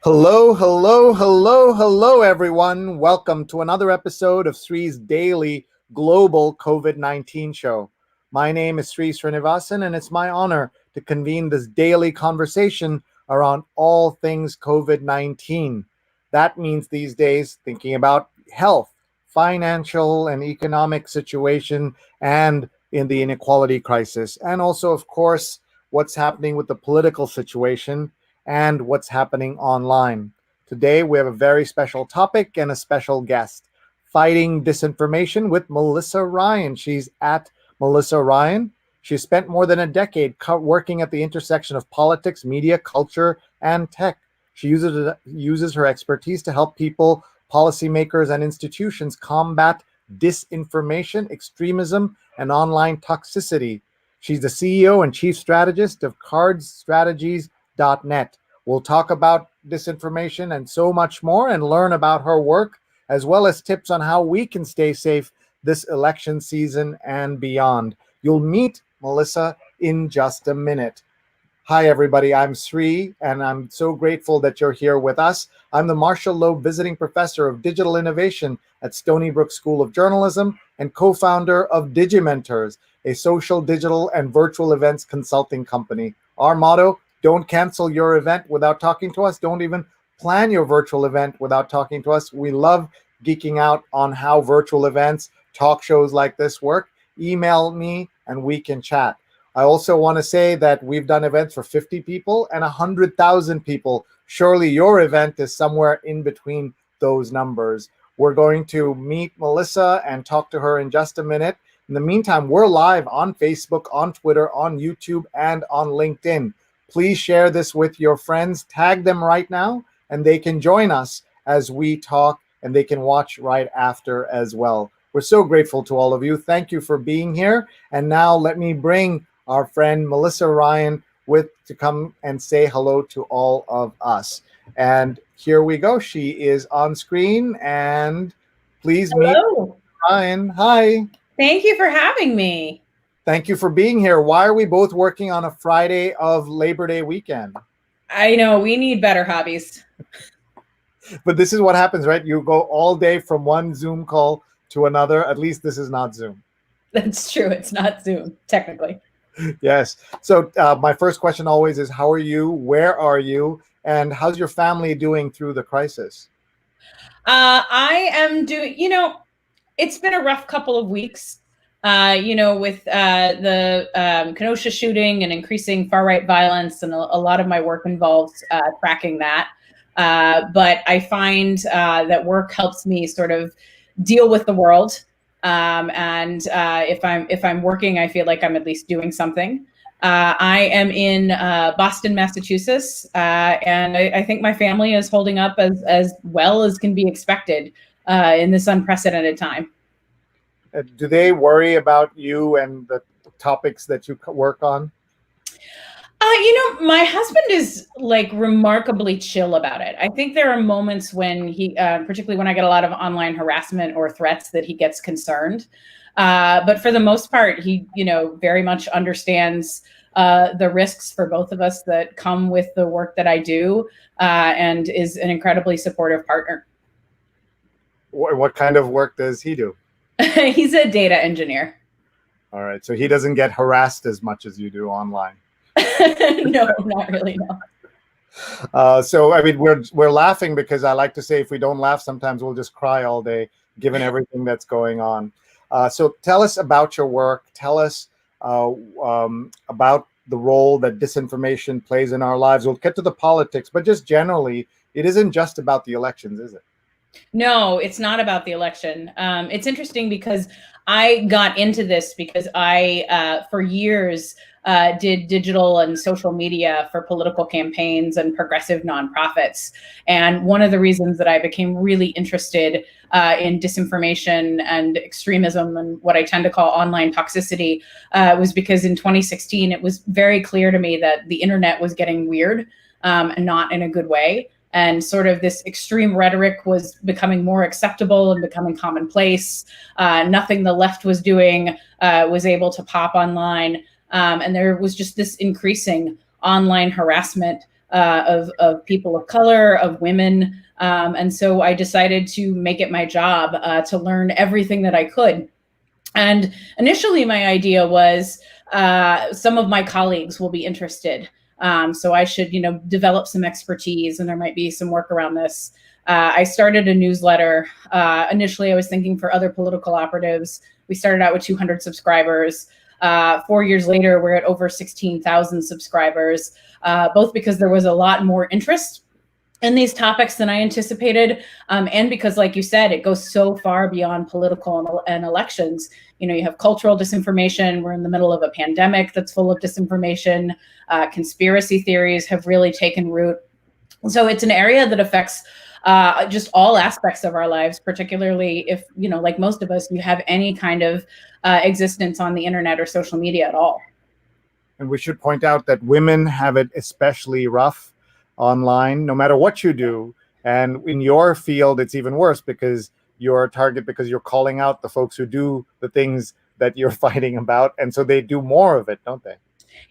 Hello, hello, hello, hello, everyone. Welcome to another episode of Sree's daily global COVID-19 show. My name is Sree Sreenivasan, and it's my honor to convene this daily conversation around all things COVID-19. That means these days thinking about health, financial and economic situation, and in the inequality crisis, and also, of course, what's happening with the political situation and what's happening online. Today, we have a very special topic and a special guest, Fighting Disinformation with Melissa Ryan. She's at Melissa Ryan. She spent more than a decade working at the intersection of politics, media, culture, and tech. She uses her expertise to help people, policymakers, and institutions combat disinformation, extremism, and online toxicity. She's the CEO and Chief Strategist of CardsStrategies.net. We'll talk about disinformation and so much more and learn about her work, as well as tips on how we can stay safe this election season and beyond. You'll meet Melissa in just a minute. Hi, everybody. I'm Sree, and I'm so grateful that you're here with us. I'm the Marshall Loeb Visiting Professor of Digital Innovation at Stony Brook School of Journalism and co-founder of Digimentors, a social, digital, and virtual events consulting company. Our motto: don't cancel your event without talking to us. Don't even plan your virtual event without talking to us. We love geeking out on how virtual events, talk shows like this work. Email me and we can chat. I also want to say that we've done events for 50 people and 100,000 people. Surely your event is somewhere in between those numbers. We're going to meet Melissa and talk to her in just a minute. In the meantime, we're live on Facebook, on Twitter, on YouTube, and on LinkedIn. Please share this with your friends. Tag them right now, and they can join us as we talk, and they can watch right after as well. We're so grateful to all of you. Thank you for being here. And now let me bring our friend Melissa Ryan to come and say hello to all of us. And here we go. She is on screen, and please meet Ryan. Hi. Thank you for having me. Thank you for being here. Why are we both working on a Friday of Labor Day weekend? I know, we need better hobbies. But this is what happens, right? You go all day from one Zoom call to another. At least this is not Zoom. That's true. It's not Zoom, technically. Yes. So my first question always is, how are you? Where are you? And how's your family doing through the crisis? I am doing, it's been a rough couple of weeks. With the Kenosha shooting and increasing far-right violence, and a lot of my work involves tracking that. But I find that work helps me sort of deal with the world. And if I'm working, I feel like I'm at least doing something. I am in Boston, Massachusetts, and I think my family is holding up as well as can be expected in this unprecedented time. Do they worry about you and the topics that you work on? My husband is like remarkably chill about it. I think there are moments when he, particularly when I get a lot of online harassment or threats, that he gets concerned. But for the most part, he, very much understands the risks for both of us that come with the work that I do, and is an incredibly supportive partner. What kind of work does he do? He's a data engineer. All right. So he doesn't get harassed as much as you do online. No, not really, no. So, I mean, we're laughing because I like to say if we don't laugh, sometimes we'll just cry all day, given everything that's going on. So tell us about your work. Tell us about the role that disinformation plays in our lives. We'll get to the politics, but just generally, it isn't just about the elections, is it? No, it's not about the election. It's interesting because I got into this because I, for years, did digital and social media for political campaigns and progressive nonprofits. And one of the reasons that I became really interested in disinformation and extremism and what I tend to call online toxicity was because in 2016, it was very clear to me that the internet was getting weird, and not in a good way. And sort of this extreme rhetoric was becoming more acceptable and becoming commonplace. Nothing the left was doing was able to pop online. And there was just this increasing online harassment of people of color, of women. And so I decided to make it my job to learn everything that I could. And initially, my idea was some of my colleagues will be interested. So I should, develop some expertise, and there might be some work around this. I started a newsletter. Initially, I was thinking for other political operatives. We started out with 200 subscribers. 4 years later, we're at over 16,000 subscribers, both because there was a lot more interest in these topics than I anticipated, and because, like you said, it goes so far beyond political and elections. You have cultural disinformation. We're in the middle of a pandemic that's full of disinformation. Conspiracy theories have really taken root. So it's an area that affects just all aspects of our lives, particularly if, like most of us, you have any kind of existence on the internet or social media at all. And we should point out that women have it especially rough online, no matter what you do. And in your field, it's even worse because you're a target, because you're calling out the folks who do the things that you're fighting about. And so they do more of it, don't they?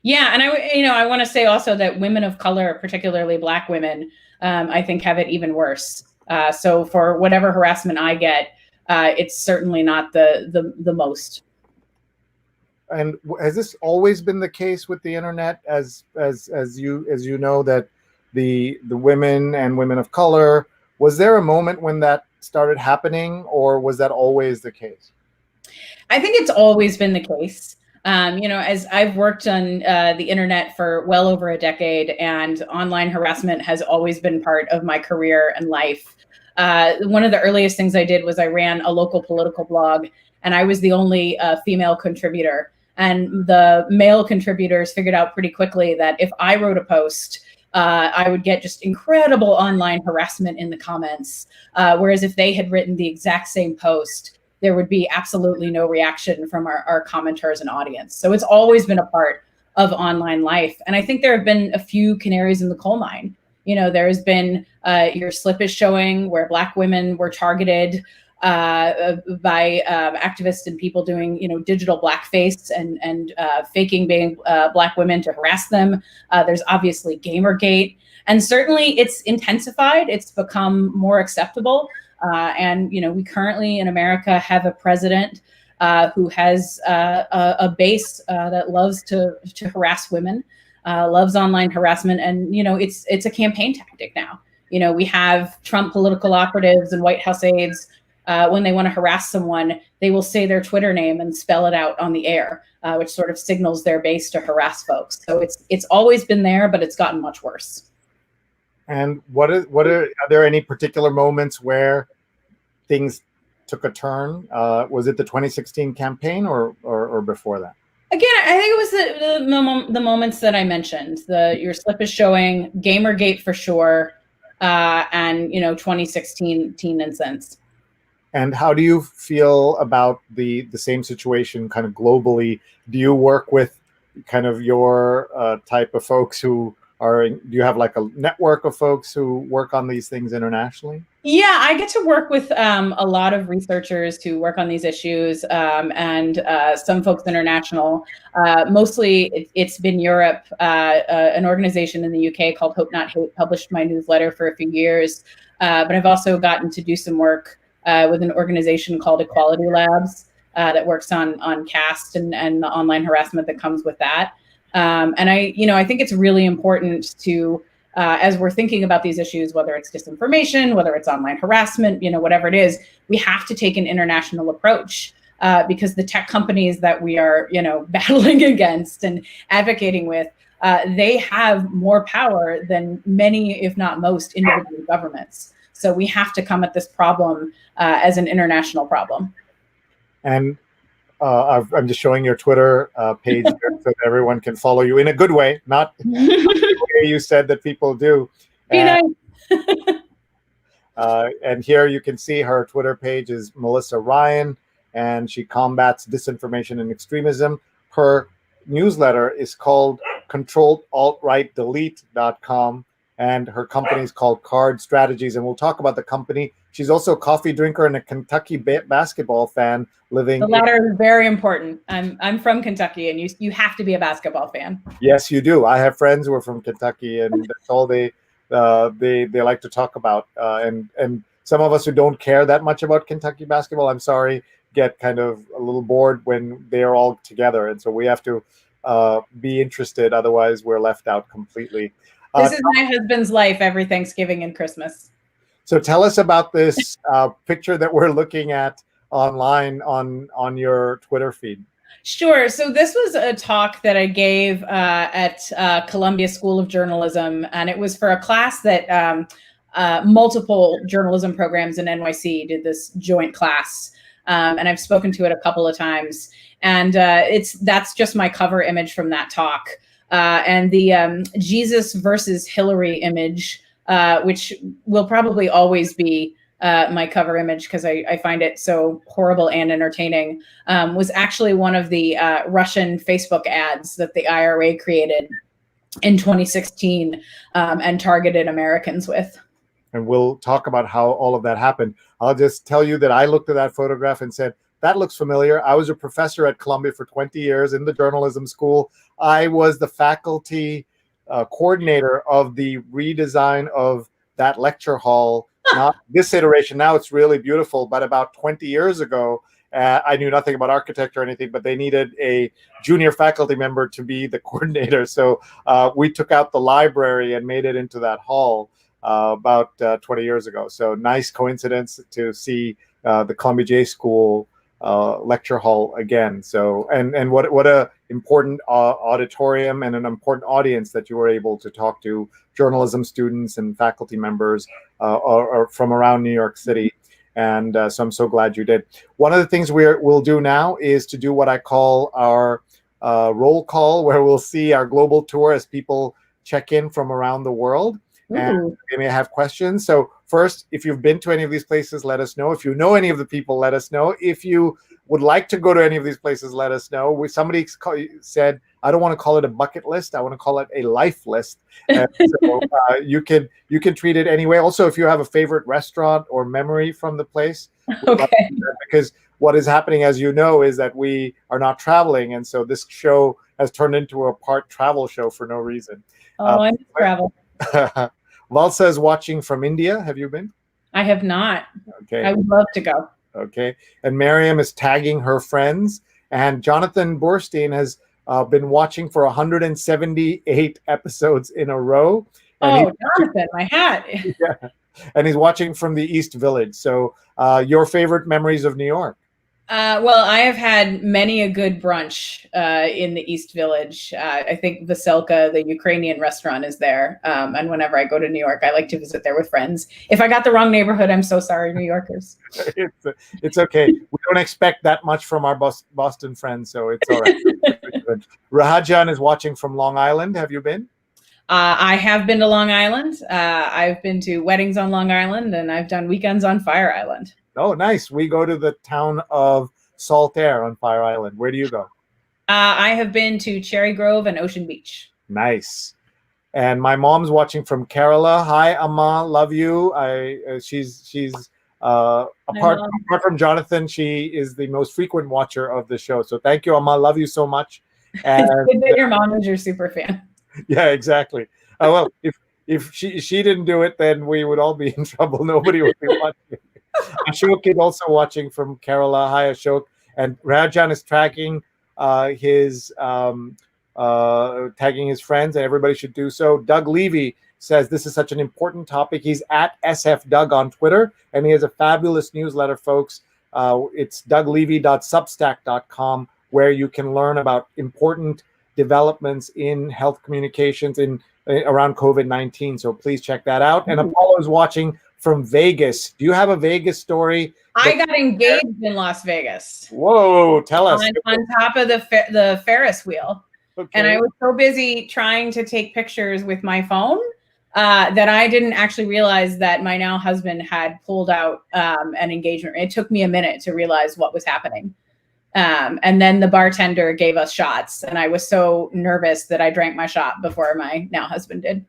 Yeah. And I want to say also that women of color, particularly Black women, I think have it even worse. So for whatever harassment I get, it's certainly not the most. And has this always been the case with the internet, as you know, that the women and women of color, was there a moment when that started happening, or was that always the case? I think it's always been the case. As I've worked on the internet for well over a decade, and online harassment has always been part of my career and life. One of the earliest things I did was I ran a local political blog, and I was the only female contributor. And the male contributors figured out pretty quickly that if I wrote a post, I would get just incredible online harassment in the comments. Whereas if they had written the exact same post, there would be absolutely no reaction from our commenters and audience. So it's always been a part of online life. And I think there have been a few canaries in the coal mine. There has been Your Slip is Showing, where Black women were targeted by activists and people doing, digital blackface and faking being Black women to harass them. There's obviously Gamergate, and certainly it's intensified. It's become more acceptable. And we currently in America have a president who has a base that loves to harass women, loves online harassment, and it's a campaign tactic now. We have Trump political operatives and White House aides. When they want to harass someone, they will say their Twitter name and spell it out on the air, which sort of signals their base to harass folks. So it's always been there, but it's gotten much worse. And are there any particular moments where things took a turn? Was it the 2016 campaign or before that? Again, I think it was the moments that I mentioned. Your Slip is Showing, Gamergate for sure, and 2016 Teen and Sense. And how do you feel about the same situation kind of globally? Do you work with kind of your type of folks do you have like a network of folks who work on these things internationally? Yeah, I get to work with a lot of researchers who work on these issues, and some folks international. Mostly it's been Europe. An organization in the UK called Hope Not Hate published my newsletter for a few years. But I've also gotten to do some work with an organization called Equality Labs that works on caste and the online harassment that comes with that. And I think it's really important to, as we're thinking about these issues, whether it's disinformation, whether it's online harassment, whatever it is, we have to take an international approach because the tech companies that we are, battling against and advocating with, they have more power than many, if not most, individual governments. So we have to come at this problem as an international problem. And I'm just showing your Twitter page there so that everyone can follow you in a good way, not the way you said that people do. And, and here you can see her Twitter page is Melissa Ryan, and she combats disinformation and extremism. Her newsletter is called controlledaltrightdelete.com, and her company is called Card Strategies. And we'll talk about the company. she's also a coffee drinker and a Kentucky basketball fan living. The latter is very important. I'm from Kentucky, and you have to be a basketball fan. Yes, you do. I have friends who are from Kentucky, and that's all they like to talk about. And some of us who don't care that much about Kentucky basketball, I'm sorry, get kind of a little bored when they're all together, and so we have to be interested. Otherwise, we're left out completely. This is my husband's life every Thanksgiving and Christmas. So tell us about this picture that we're looking at online on your Twitter feed. Sure. So this was a talk that I gave at Columbia School of Journalism, and it was for a class that multiple journalism programs in NYC did this joint class, and I've spoken to it a couple of times. And that's just my cover image from that talk, and the Jesus versus Hillary image, which will probably always be my cover image because I find it so horrible and entertaining, was actually one of the Russian Facebook ads that the IRA created in 2016 and targeted Americans with. And we'll talk about how all of that happened. I'll just tell you that I looked at that photograph and said, that looks familiar. I was a professor at Columbia for 20 years in the journalism school. I was the faculty coordinator of the redesign of that lecture hall. Not this iteration. Now it's really beautiful. But about 20 years ago, I knew nothing about architecture or anything, but they needed a junior faculty member to be the coordinator. So we took out the library and made it into that hall about 20 years ago. So nice coincidence to see the Columbia J School lecture hall again. So and what a important auditorium and an important audience that you were able to talk to journalism students and faculty members or from around New York City. And so I'm so glad you did. One of the things we'll do now is to do what I call our roll call, where we'll see our global tour as people check in from around the world. And they may have questions. So first, if you've been to any of these places, let us know. If you know any of the people, let us know. If you would like to go to any of these places, let us know. Somebody said, I don't want to call it a bucket list. I want to call it a life list. And so you can treat it anyway. Also, if you have a favorite restaurant or memory from the place, okay. Because what is happening, as you know, is that we are not traveling. And so this show has turned into a part travel show for no reason. Oh, I travel. Valsa is watching from India. Have you been? I have not. Okay. I would love to go. Okay. And Miriam is tagging her friends. And Jonathan Borstein has been watching for 178 episodes in a row. And Jonathan, my hat. Yeah. And he's watching from the East Village. So your favorite memories of New York? Well, I have had many a good brunch in the East Village. I think Veselka, the Ukrainian restaurant, is there. And whenever I go to New York, I like to visit there with friends. If I got the wrong neighborhood, I'm so sorry, New Yorkers. It's okay. We don't expect that much from our Boston friends, so it's all right. Rahajan is watching from Long Island. Have you been? I have been to Long Island. I've been to weddings on Long Island, and I've done weekends on Fire Island. Oh, nice. We go to the town of Saltaire on Fire Island. Where do you go? I have been to Cherry Grove and Ocean Beach. Nice. And my mom's watching from Kerala. Hi, Amma. Love you. She's apart from Jonathan, she is the most frequent watcher of the show. So thank you, Amma. Love you so much. And, it's good that your mom is your super fan. Yeah, exactly. Well, if she didn't do it, then we would all be in trouble. Nobody would be watching. Ashok is also watching from Kerala. Hi, Ashok. And Rajan is tagging his friends, and everybody should do so. Doug Levy says this is such an important topic. He's at SF Doug on Twitter, and he has a fabulous newsletter, folks. It's douglevy.substack.com, where you can learn about important developments in health communications around COVID-19. So please check that out. And Apollo is watching from Vegas. Do you have a Vegas story? I got engaged in Las Vegas. Whoa, tell us. On top of the Ferris wheel. Okay. And I was so busy trying to take pictures with my phone that I didn't actually realize that my now husband had pulled out an engagement ring. It took me a minute to realize what was happening. And then the bartender gave us shots, and I was so nervous that I drank my shot before my now husband did.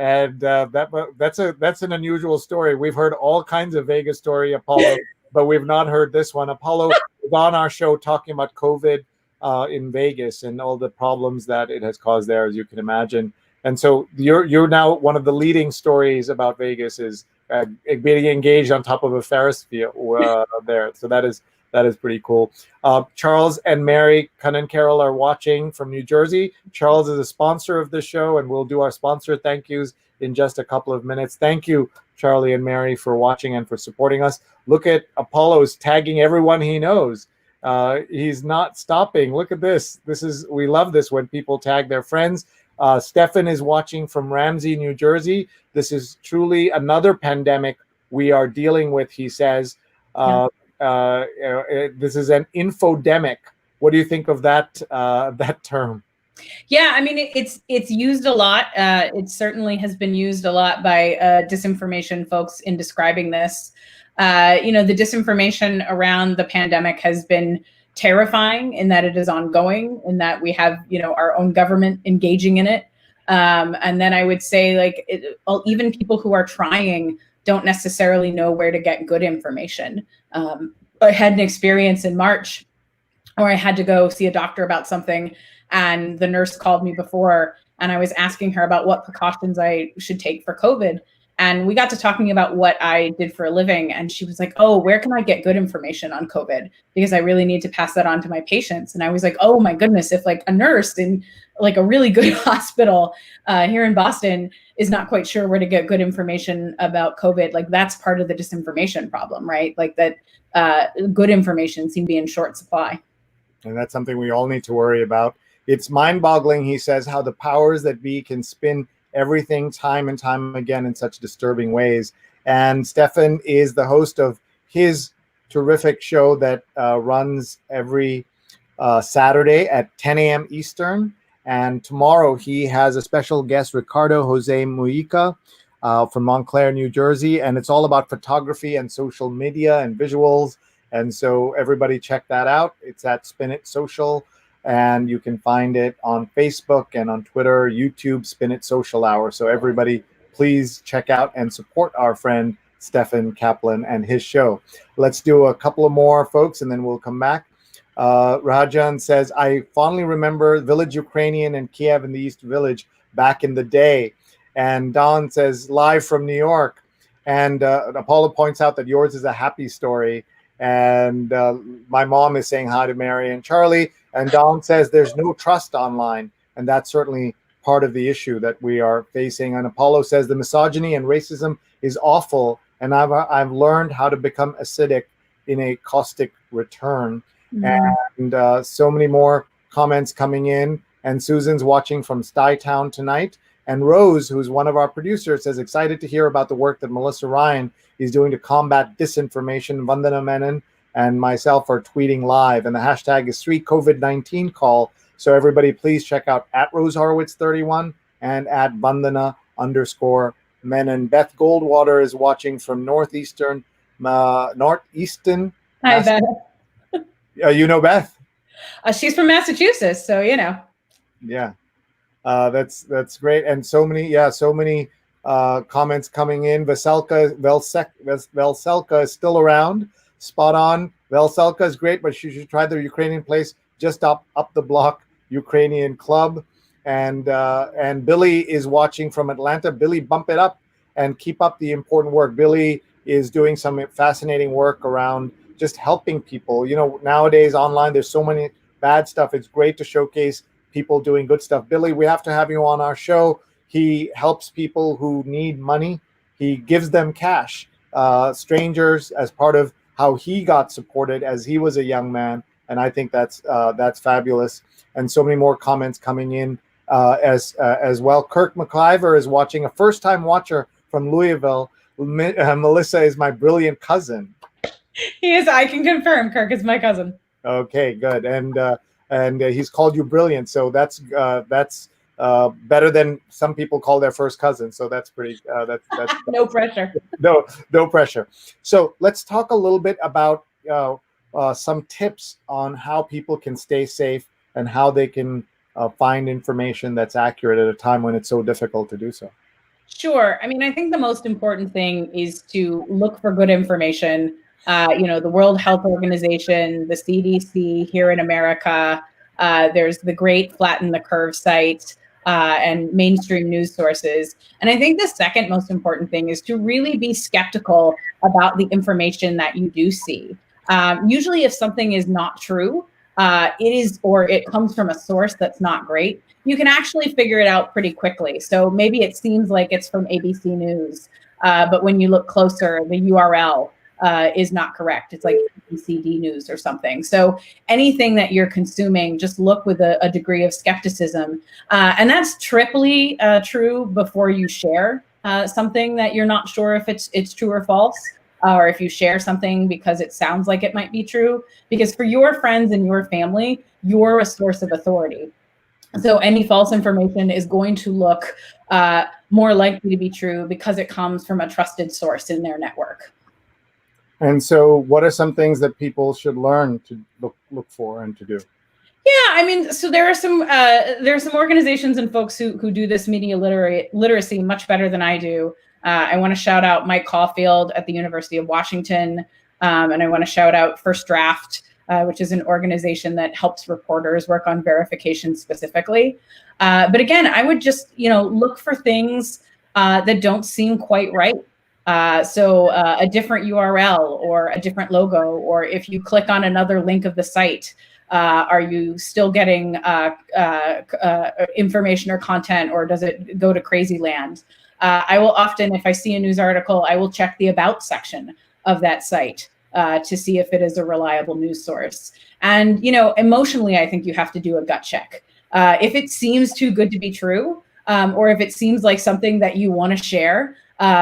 And that's an unusual story. We've heard all kinds of Vegas story, Apollo, but we've not heard this one. Apollo was on our show talking about COVID in Vegas and all the problems that it has caused there, as you can imagine. And so you're now one of the leading stories about Vegas is being engaged on top of a Ferris wheel there. So that is pretty cool. Charles and Mary Cunnan Carroll are watching from New Jersey. Charles is a sponsor of the show, and we'll do our sponsor thank yous in just a couple of minutes. Thank you, Charlie and Mary, for watching and for supporting us. Look at Apollo's tagging everyone he knows. He's not stopping. Look at this. We love this when people tag their friends. Stefan is watching from Ramsey, New Jersey. This is truly another pandemic we are dealing with, he says. This is an infodemic. What do you think of that term? Yeah, I mean, it's used a lot. It certainly has been used a lot by disinformation folks in describing this. The disinformation around the pandemic has been terrifying in that it is ongoing, in that we have, our own government engaging in it. And then I would say, even people who are trying don't necessarily know where to get good information. I had an experience in March where I had to go see a doctor about something, and the nurse called me before, and I was asking her about what precautions I should take for COVID. And we got to talking about what I did for a living. And she was like, oh, where can I get good information on COVID? Because I really need to pass that on to my patients. And I was like, oh my goodness, if a nurse in a really good hospital here in Boston is not quite sure where to get good information about COVID, that's part of the disinformation problem, right? Good information seems to be in short supply. And that's something we all need to worry about. It's mind-boggling, he says, how the powers that be can spin everything time and time again in such disturbing ways. And Stefan is the host of his terrific show that runs every Saturday at 10 a.m. Eastern. And tomorrow he has a special guest, Ricardo Jose Mujica from Montclair, New Jersey. And it's all about photography and social media and visuals. And so everybody check that out. It's at Spin It Social. And you can find it on Facebook and on Twitter, YouTube, Spin It Social Hour. So everybody, please check out and support our friend Stefan Kaplan and his show. Let's do a couple of more, folks, and then we'll come back. Rajan says, I fondly remember Village Ukrainian and Kiev in the East Village back in the day. And Don says, live from New York. And Apollo points out that yours is a happy story. And my mom is saying hi to Mary and Charlie. And Don says there's no trust online. And that's certainly part of the issue that we are facing. And Apollo says the misogyny and racism is awful. And I've learned how to become acidic in a caustic return. Mm-hmm. And so many more comments coming in. And Susan's watching from Stuytown tonight. And Rose, who's one of our producers, says, excited to hear about the work that Melissa Ryan is doing to combat disinformation. Vandana Menon and myself are tweeting live. And the hashtag is Sree COVID-19 call. So everybody, please check out at Rose Horowitz 31 and at Vandana_Menon. Beth Goldwater is watching from northeastern. Hi, Beth. You know Beth? She's from Massachusetts, so Yeah. That's great. And so many comments coming in. Veselka is still around. Spot on. Veselka is great, but she should try the Ukrainian place just up the block, Ukrainian club. And Billy is watching from Atlanta. Billy, bump it up and keep up the important work. Billy is doing some fascinating work around just helping people. Nowadays online, there's so many bad stuff. It's great to showcase people doing good stuff. Billy, we have to have you on our show. He helps people who need money. He gives them cash, strangers, as part of how he got supported as he was a young man. And I think that's fabulous. And so many more comments coming in as well. Kirk McIver is watching, a first-time watcher from Louisville. Melissa is my brilliant cousin. He is. I can confirm. Kirk is my cousin. Okay, good. And he's called you brilliant, so that's better than some people call their first cousin. So that's pretty. That's no pressure. No pressure. So let's talk a little bit about some tips on how people can stay safe and how they can find information that's accurate at a time when it's so difficult to do so. Sure. I mean, I think the most important thing is to look for good information. The World Health Organization, the CDC here in America, there's the great Flatten the Curve site, and mainstream news sources. And I think the second most important thing is to really be skeptical about the information that you do see. Usually, if something is not true, or it comes from a source that's not great, you can actually figure it out pretty quickly. So maybe it seems like it's from ABC News, but when you look closer, the URL is not correct. It's like ABCD News or something. So anything that you're consuming, just look with a degree of skepticism. And that's triply true before you share something that you're not sure if it's true or false. Or if you share something because it sounds like it might be true, because for your friends and your family, you're a source of authority. So any false information is going to look more likely to be true because it comes from a trusted source in their network. And so what are some things that people should learn to look for and to do? Yeah, I mean, so there are some organizations and folks who do this media literacy much better than I do. I want to shout out Mike Caulfield at the University of Washington, and I want to shout out First Draft, which is an organization that helps reporters work on verification specifically. But again, I would just look for things that don't seem quite right. So a different URL or a different logo, or if you click on another link of the site, are you still getting information or content, or does it go to crazy land? I will often, if I see a news article, I will check the about section of that site to see if it is a reliable news source. And, emotionally, I think you have to do a gut check. If it seems too good to be true, or if it seems like something that you want to share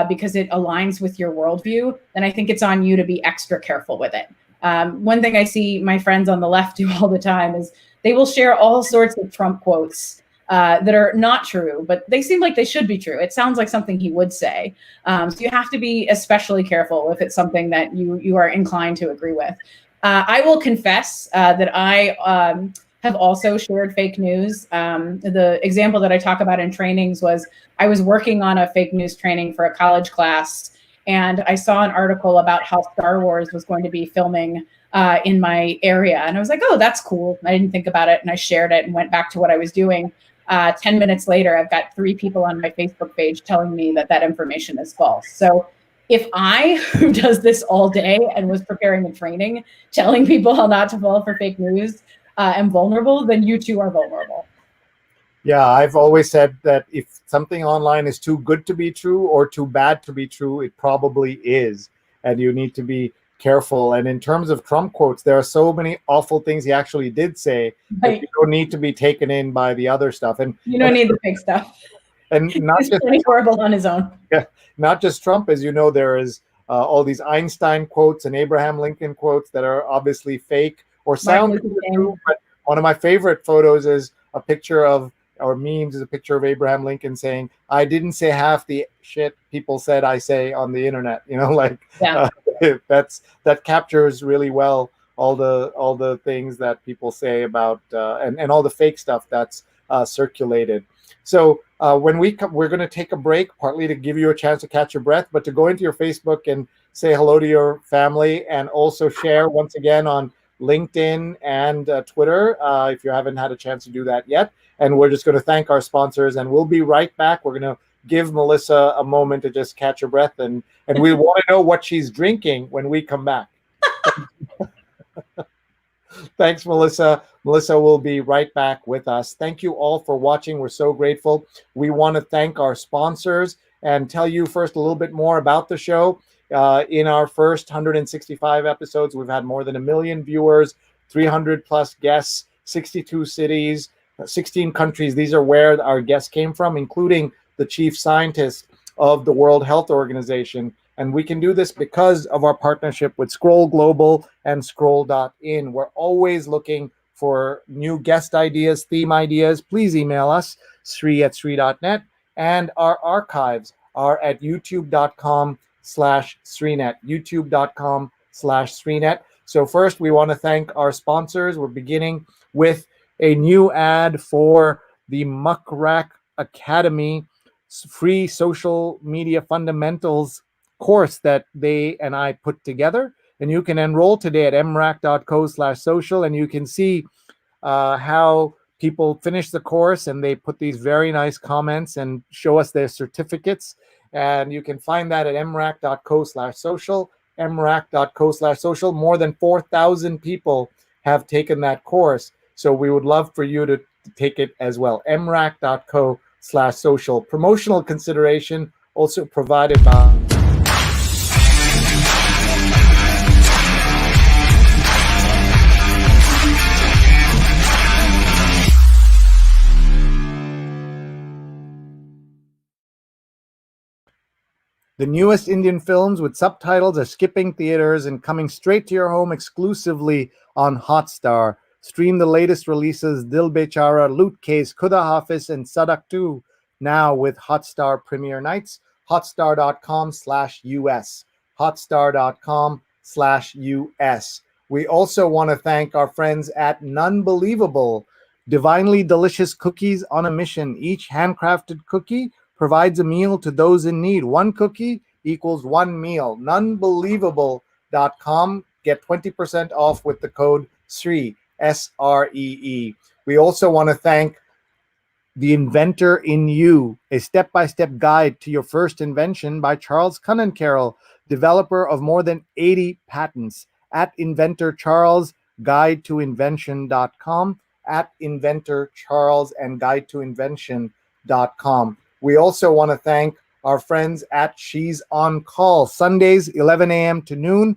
because it aligns with your worldview, then I think it's on you to be extra careful with it. One thing I see my friends on the left do all the time is they will share all sorts of Trump quotes that are not true, but they seem like they should be true. It sounds like something he would say. So you have to be especially careful if it's something that you are inclined to agree with. I will confess that I have also shared fake news. The example that I talk about in trainings was I was working on a fake news training for a college class, and I saw an article about how Star Wars was going to be filming in my area. And I was like, oh, that's cool. I didn't think about it. And I shared it and went back to what I was doing. 10 minutes later, I've got 3 people on my Facebook page telling me that information is false. So if I, who does this all day and was preparing a training, telling people how not to fall for fake news, am vulnerable, then you too are vulnerable. Yeah, I've always said that if something online is too good to be true or too bad to be true, it probably is. And you need to be careful. And in terms of Trump quotes, there are so many awful things he actually did say that you don't need to be taken in by the other stuff. And you don't need the fake stuff. And not He's just pretty horrible on his own. Yeah, not just Trump, as you know, there is all these Einstein quotes and Abraham Lincoln quotes that are obviously fake or sound true. But one of my favorite photos is a picture of, or memes is a picture of Abraham Lincoln saying, "I didn't say half the shit people said I say on the internet." That captures really well all the things that people say about and all the fake stuff that's circulated. So when we're going to take a break, partly to give you a chance to catch your breath, but to go into your Facebook and say hello to your family, and also share once again on LinkedIn and Twitter if you haven't had a chance to do that yet. And we're just going to thank our sponsors, and we'll be right back. We're going to give Melissa a moment to just catch her breath, and we want to know what she's drinking when we come back. Thanks, Melissa. Melissa will be right back with us. Thank you all for watching. We're so grateful. We want to thank our sponsors and tell you first a little bit more about the show. In our first 165 episodes, we've had more than 1 million viewers, 300 plus guests, 62 cities, 16 countries. These are where our guests came from, including the chief scientist of the World Health Organization. And we can do this because of our partnership with Scroll Global and Scroll.in. We're always looking for new guest ideas, theme ideas. Please email us, Sree@Sree.net. And our archives are at youtube.com/Sreenet, youtube.com/Sreenet. So first, we want to thank our sponsors. We're beginning with a new ad for the Muckrack Academy. free social media fundamentals course that they and I put together. And you can enroll today at mrac.co/social, and you can see how people finish the course, and they put these very nice comments and show us their certificates. And you can find that at mrac.co/social, mrac.co/social. More than 4,000 people have taken that course. So we would love for you to take it as well. mrac.co/social. Promotional consideration also provided by the newest Indian films with subtitles are skipping theaters and coming straight to your home exclusively on Hotstar. Stream the latest releases Dil Bechara, Loot Case, Khuda Hafiz, and Sadak 2 now with Hotstar premiere nights. Hotstar.com/US. Hotstar.com/US. We also want to thank our friends at Nunbelievable. Divinely delicious cookies on a mission. Each handcrafted cookie provides a meal to those in need. One cookie equals one meal. Nunbelievable.com. Get 20% off with the code Sree, SREE. We also want to thank The Inventor in You, a step-by-step guide to your first invention by Charles Cunnincarroll, developer of more than 80 patents. At Inventor Charles, guidetoinvention.com, at Inventor Charles and guidetoinvention.com. We also want to thank our friends at She's on Call, Sundays, 11 a.m. to noon,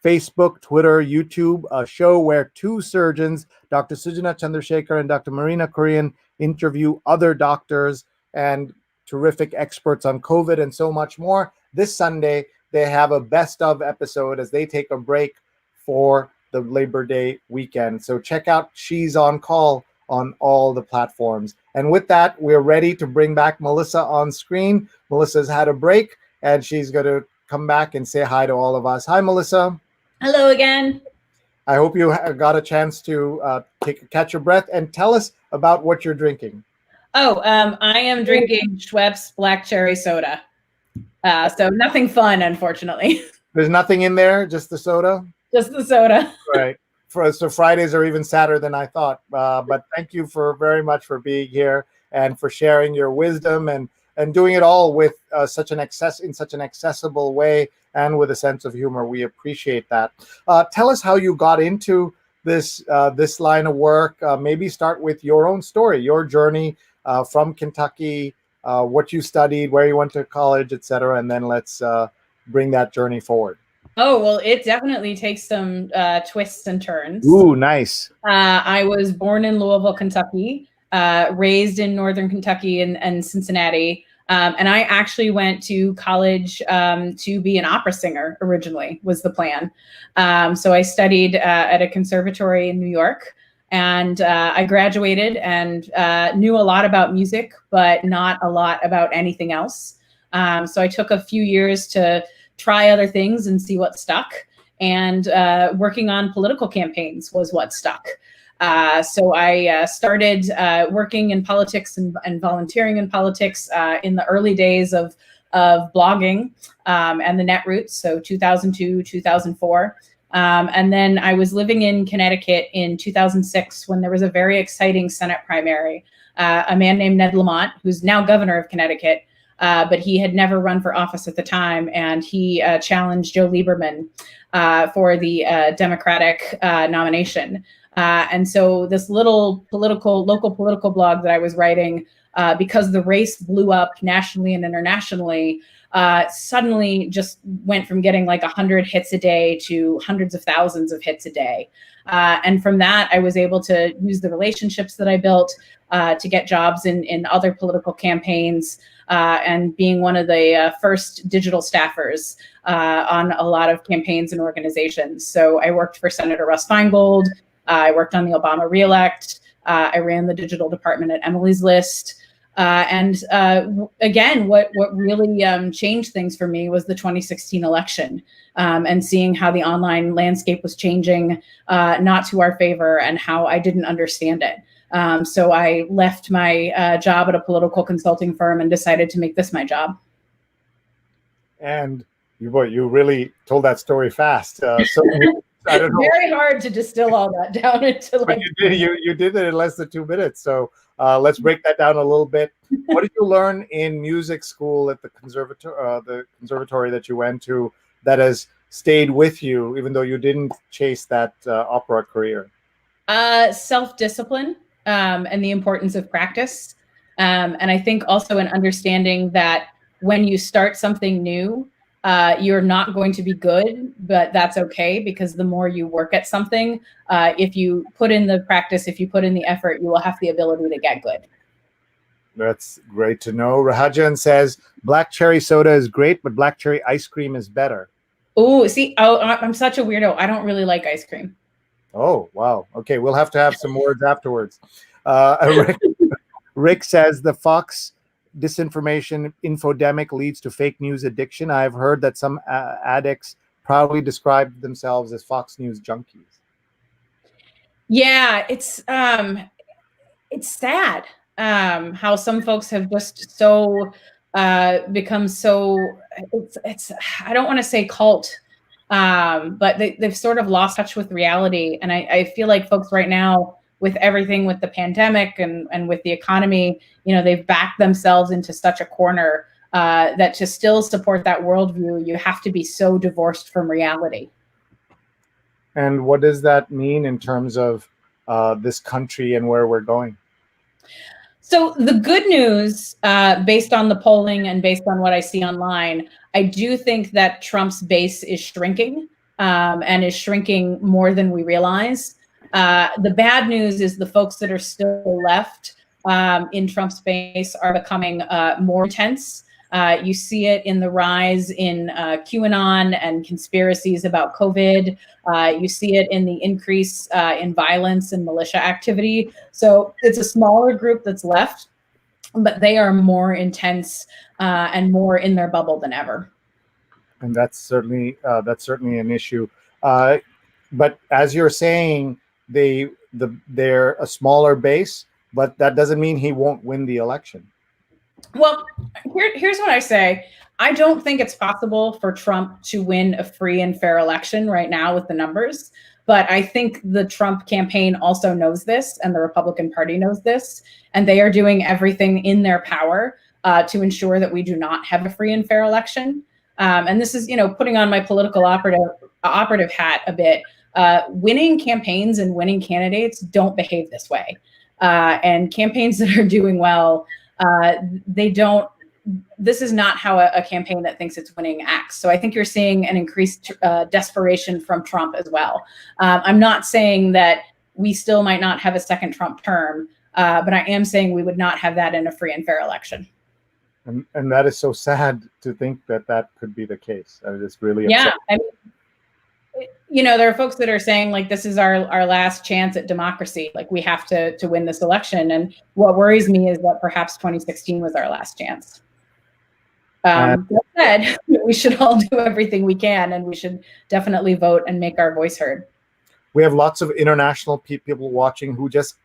Facebook, Twitter, YouTube, a show where two surgeons, Dr. Sujana Chandrasekhar and Dr. Marina Korean, interview other doctors and terrific experts on COVID and so much more. This Sunday, they have a best of episode as they take a break for the Labor Day weekend. So check out She's on Call on all the platforms. And with that, we're ready to bring back Melissa on screen. Melissa's had a break, and she's going to come back and say hi to all of us. Hi, Melissa. Hello again. I hope you got a chance to catch your breath and tell us about what you're drinking. Oh, I am drinking Schweppes Black Cherry Soda. So nothing fun, unfortunately. There's nothing in there, just the soda? Just the soda. Right. So Fridays are even sadder than I thought. But thank you very much for being here and for sharing your wisdom and doing it all with in such an accessible way and with a sense of humor. We appreciate that. Tell us how you got into this line of work. Maybe start with your own story, your journey from Kentucky, what you studied, where you went to college, etc. And then let's bring that journey forward. Oh, well, it definitely takes some twists and turns. Ooh, nice. I was born in Louisville, Kentucky, raised in Northern Kentucky and Cincinnati. And I actually went to college to be an opera singer originally, was the plan. So I studied at a conservatory in New York, and I graduated and knew a lot about music, but not a lot about anything else. So I took a few years to try other things and see what stuck. And working on political campaigns was what stuck. So I started working in politics and volunteering in politics in the early days of blogging and the netroots, so 2002, 2004. And then I was living in Connecticut in 2006 when there was a very exciting Senate primary. A man named Ned Lamont, who's now governor of Connecticut, but he had never run for office at the time, and he challenged Joe Lieberman for the Democratic nomination. And so this little local political blog that I was writing, because the race blew up nationally and internationally, suddenly just went from getting like 100 hits a day to hundreds of thousands of hits a day. And from that, I was able to use the relationships that I built to get jobs in other political campaigns, and being one of the first digital staffers on a lot of campaigns and organizations. So I worked for Senator Russ Feingold. I worked on the Obama reelect. I ran the digital department at Emily's List. And again, what really changed things for me was the 2016 election, and seeing how the online landscape was changing, not to our favor, and how I didn't understand it. So I left my job at a political consulting firm and decided to make this my job. And you really told that story fast. So I don't know. Very hard to distill all that down into like. You did it in less than 2 minutes. So let's break that down a little bit. What did you learn in music school at the conservatory that you went to that has stayed with you, even though you didn't chase that opera career? Self-discipline and the importance of practice. And I think also an understanding that when you start something new, you're not going to be good, but that's okay, because the more you work at something, if you put in the practice, if you put in the effort, you will have the ability to get good. That's great to know. Rahajan says, black cherry soda is great, but black cherry ice cream is better. Oh, see, I'm such a weirdo. I don't really like ice cream. Oh, wow. Okay, we'll have to have some words afterwards. Rick says the Fox disinformation infodemic leads to fake news addiction. I've heard that some addicts proudly describe themselves as Fox News junkies. Yeah, it's sad how some folks have just so become so. It's I don't want to say cult, but they've sort of lost touch with reality, and I feel like folks right now, with everything with the pandemic and with the economy, they've backed themselves into such a corner that to still support that worldview, you have to be so divorced from reality. And what does that mean in terms of this country and where we're going? So the good news, based on the polling and based on what I see online, I do think that Trump's base is shrinking and is shrinking more than we realize. The bad news is the folks that are still left in Trump's base are becoming more intense. You see it in the rise in QAnon and conspiracies about COVID. You see it in the increase in violence and militia activity. So it's a smaller group that's left, but they are more intense and more in their bubble than ever. And that's certainly an issue. But as you're saying, they're a smaller base, but that doesn't mean he won't win the election. Well, here's what I say. I don't think it's possible for Trump to win a free and fair election right now with the numbers. But I think the Trump campaign also knows this, and the Republican Party knows this, and they are doing everything in their power to ensure that we do not have a free and fair election. And this is, putting on my political operative hat a bit. Winning campaigns and winning candidates don't behave this way. And campaigns that are doing well, they don't. This is not how a campaign that thinks it's winning acts. So I think you're seeing an increased desperation from Trump as well. I'm not saying that we still might not have a second Trump term, but I am saying we would not have that in a free and fair election. And that is so sad to think that could be the case. It's really upsetting. Yeah. I mean, there are folks that are saying, like, this is our last chance at democracy. Like, we have to win this election. And what worries me is that perhaps 2016 was our last chance. That said, we should all do everything we can, and we should definitely vote and make our voice heard. We have lots of international people watching who just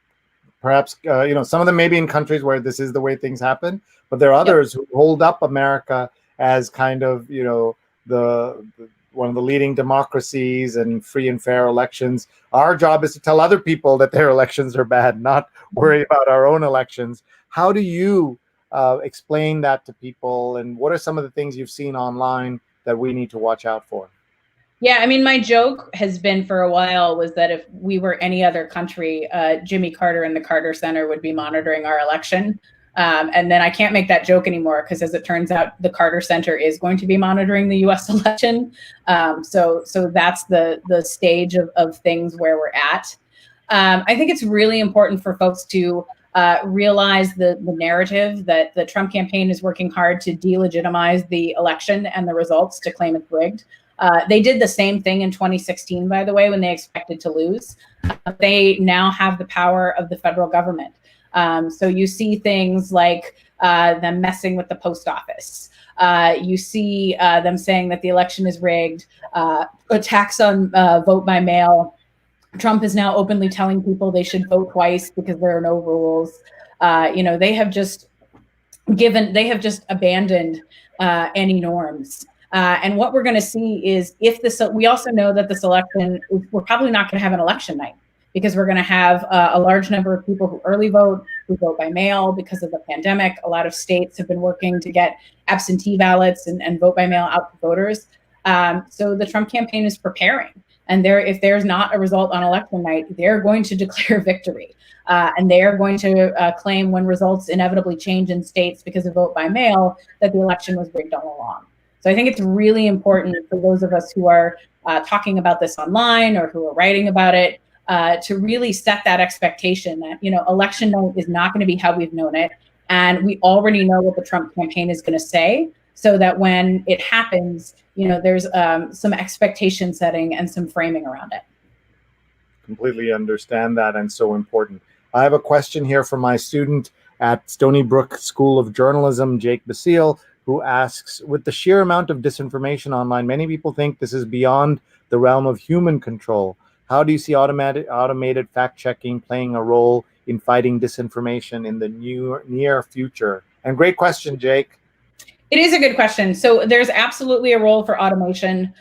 perhaps, some of them may be in countries where this is the way things happen, but there are others who hold up America as kind of, the one of the leading democracies and free and fair elections. Our job is to tell other people that their elections are bad, not worry about our own elections. How do you explain that to people, and what are some of the things you've seen online that we need to watch out for? Yeah, I mean, my joke has been for a while was that if we were any other country, Jimmy Carter and the Carter Center would be monitoring our election. And then I can't make that joke anymore because, as it turns out, the Carter Center is going to be monitoring the U.S. election. So that's the stage of things where we're at. I think it's really important for folks to realize the narrative that the Trump campaign is working hard to delegitimize the election and the results to claim it's rigged. They did the same thing in 2016, by the way, when they expected to lose. They now have the power of the federal government. So you see things like them messing with the post office. You see them saying that the election is rigged, attacks on vote by mail. Trump is now openly telling people they should vote twice because there are no rules. They have just abandoned any norms. And what we're going to see is we also know that this election, we're probably not going to have an election night because we're going to have a large number of people who early vote, who vote by mail because of the pandemic. A lot of states have been working to get absentee ballots and vote by mail out to voters. So the Trump campaign is preparing. And if there's not a result on election night, they're going to declare victory. And they are going to claim when results inevitably change in states because of vote by mail that the election was rigged all along. So I think it's really important for those of us who are talking about this online or who are writing about it to really set that expectation that, election night is not going to be how we've known it. And we already know what the Trump campaign is going to say, so that when it happens, there's some expectation setting and some framing around it. Completely understand that, and so important. I have a question here from my student at Stony Brook School of Journalism, Jake Basile, who asks, with the sheer amount of disinformation online, many people think this is beyond the realm of human control. How do you see automated fact-checking playing a role in fighting disinformation in the near future? And great question, Jake. It is a good question. So there's absolutely a role for automation.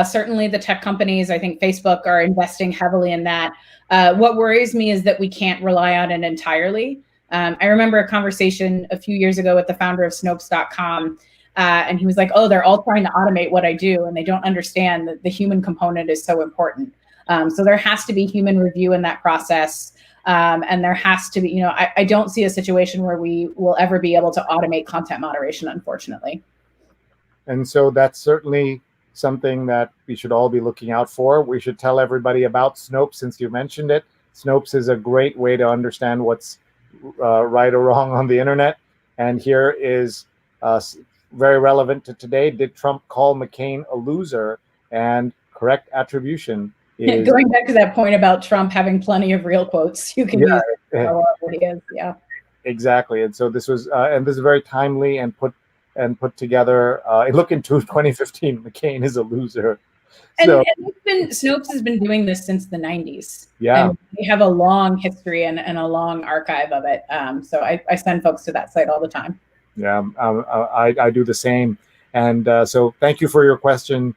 Certainly the tech companies, I think Facebook, are investing heavily in that. What worries me is that we can't rely on it entirely. I remember a conversation a few years ago with the founder of Snopes.com, and he was like, oh, they're all trying to automate what I do, and they don't understand that the human component is so important. So there has to be human review in that process. And there has to be, I don't see a situation where we will ever be able to automate content moderation, unfortunately. And so that's certainly something that we should all be looking out for. We should tell everybody about Snopes, since you mentioned it. Snopes is a great way to understand what's right or wrong on the internet. And here is very relevant to today. Did Trump call McCain a loser? And correct attribution is... Going back to that point about Trump having plenty of real quotes, you can use what he is. Yeah, exactly. And so this was, and this is very timely and put together. Look into 2015. McCain is a loser. And Snopes has been doing this since the 90s. Yeah, and we have a long history and a long archive of it. So I send folks to that site all the time. Yeah, I do the same. And so thank you for your question,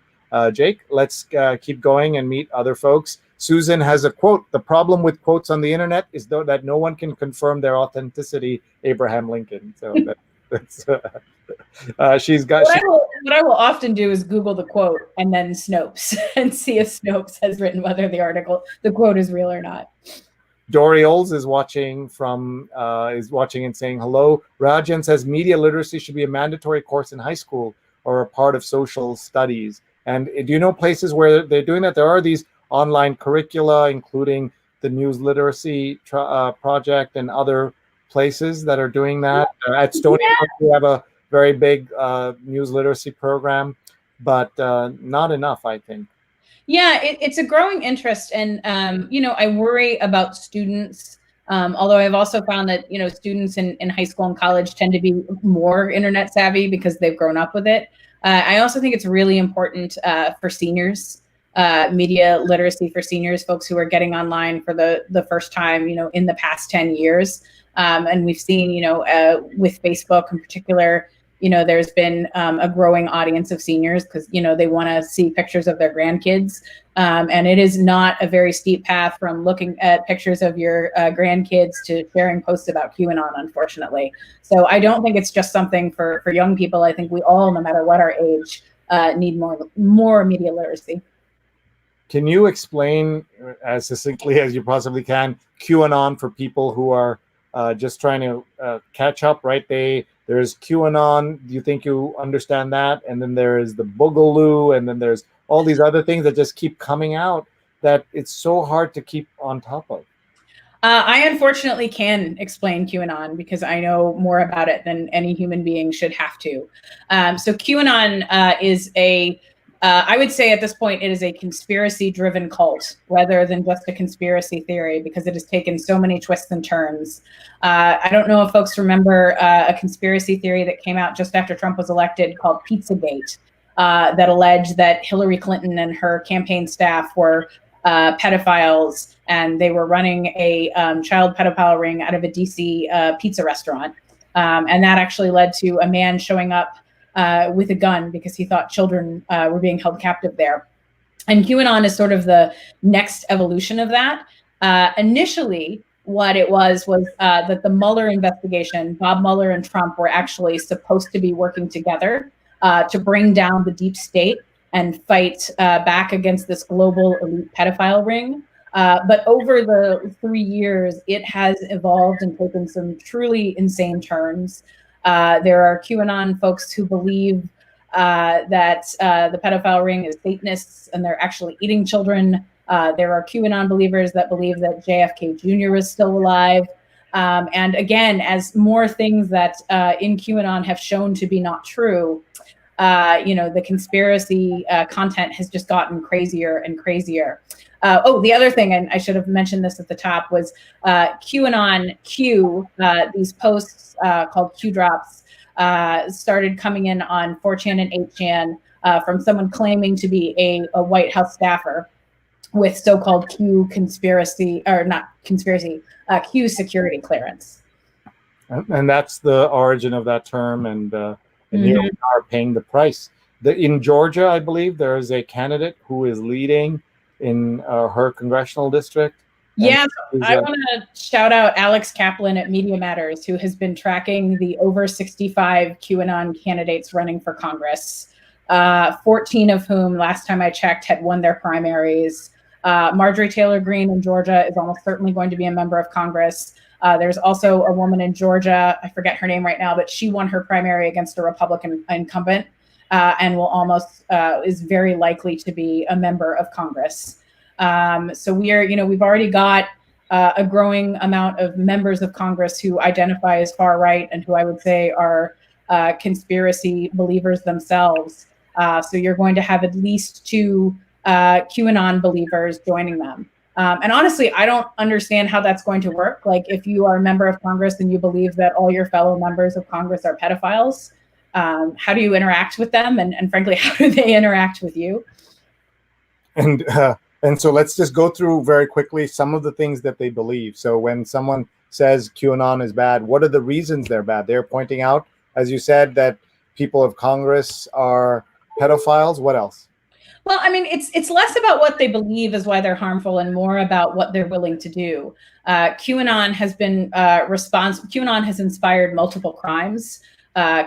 Jake. Let's keep going and meet other folks. Susan has a quote. The problem with quotes on the internet is that no one can confirm their authenticity. Abraham Lincoln. So that's she's got. What I will often do is Google the quote and then Snopes and see if Snopes has written whether the quote is real or not. Dory Oles is watching and saying hello. Rajan says media literacy should be a mandatory course in high school or a part of social studies. And do you know places where they're doing that? There are these online curricula, including the News Literacy Project and other places that are doing that. At Stony Brook, we have a very big news literacy program, but not enough, I think. Yeah, it's a growing interest. And, I worry about students, although I've also found that, students in high school and college tend to be more internet savvy because they've grown up with it. I also think it's really important for seniors, media literacy for seniors, folks who are getting online for the first time, in the past 10 years. And we've seen, with Facebook in particular, there's been a growing audience of seniors because, they want to see pictures of their grandkids. And it is not a very steep path from looking at pictures of your grandkids to sharing posts about QAnon, unfortunately. So I don't think it's just something for young people. I think we all, no matter what our age, need more media literacy. Can you explain as succinctly as you possibly can QAnon for people who are just trying to catch up, right? There's QAnon. Do you think you understand that? And then there is the Boogaloo, and then there's all these other things that just keep coming out that it's so hard to keep on top of. I unfortunately can explain QAnon because I know more about it than any human being should have to. So QAnon is I would say at this point, it is a conspiracy-driven cult rather than just a conspiracy theory because it has taken so many twists and turns. I don't know if folks remember a conspiracy theory that came out just after Trump was elected called Pizzagate that alleged that Hillary Clinton and her campaign staff were pedophiles, and they were running a child pedophile ring out of a DC pizza restaurant. And that actually led to a man showing up with a gun because he thought children were being held captive there. And QAnon is sort of the next evolution of that. Initially, what it was that the Mueller investigation, Bob Mueller and Trump were actually supposed to be working together to bring down the deep state and fight back against this global elite pedophile ring. But over the 3 years, it has evolved and taken some truly insane turns. There are QAnon folks who believe that the pedophile ring is Satanists and they're actually eating children. There are QAnon believers that believe that JFK Jr. is still alive. And again, as more things that in QAnon have shown to be not true, the conspiracy content has just gotten crazier and crazier. The other thing, and I should have mentioned this at the top, was QAnon Q, these posts called Q drops, started coming in on 4chan and 8chan from someone claiming to be a White House staffer with so-called Q conspiracy, or not conspiracy, Q security clearance. And that's the origin of that term, and here we are paying the price. In Georgia, I believe, there is a candidate who is leading in her congressional district. Yeah, I want to shout out Alex Kaplan at Media Matters, who has been tracking the over 65 QAnon candidates running for Congress, 14 of whom, last time I checked, had won their primaries. Marjorie Taylor Greene in Georgia is almost certainly going to be a member of Congress. There's also a woman in Georgia, I forget her name right now, but she won her primary against a Republican incumbent and is very likely to be a member of Congress. So we've already got a growing amount of members of Congress who identify as far right and who I would say are conspiracy believers themselves. So you're going to have at least 2 QAnon believers joining them. And honestly, I don't understand how that's going to work. Like, if you are a member of Congress and you believe that all your fellow members of Congress are pedophiles, how do you interact with them? And frankly, how do they interact with you? And so let's just go through very quickly some of the things that they believe. So when someone says QAnon is bad, what are the reasons they're bad? They're pointing out, as you said, that people of Congress are pedophiles. What else? Well, I mean, it's less about what they believe is why they're harmful and more about what they're willing to do. QAnon has been QAnon has inspired multiple crimes,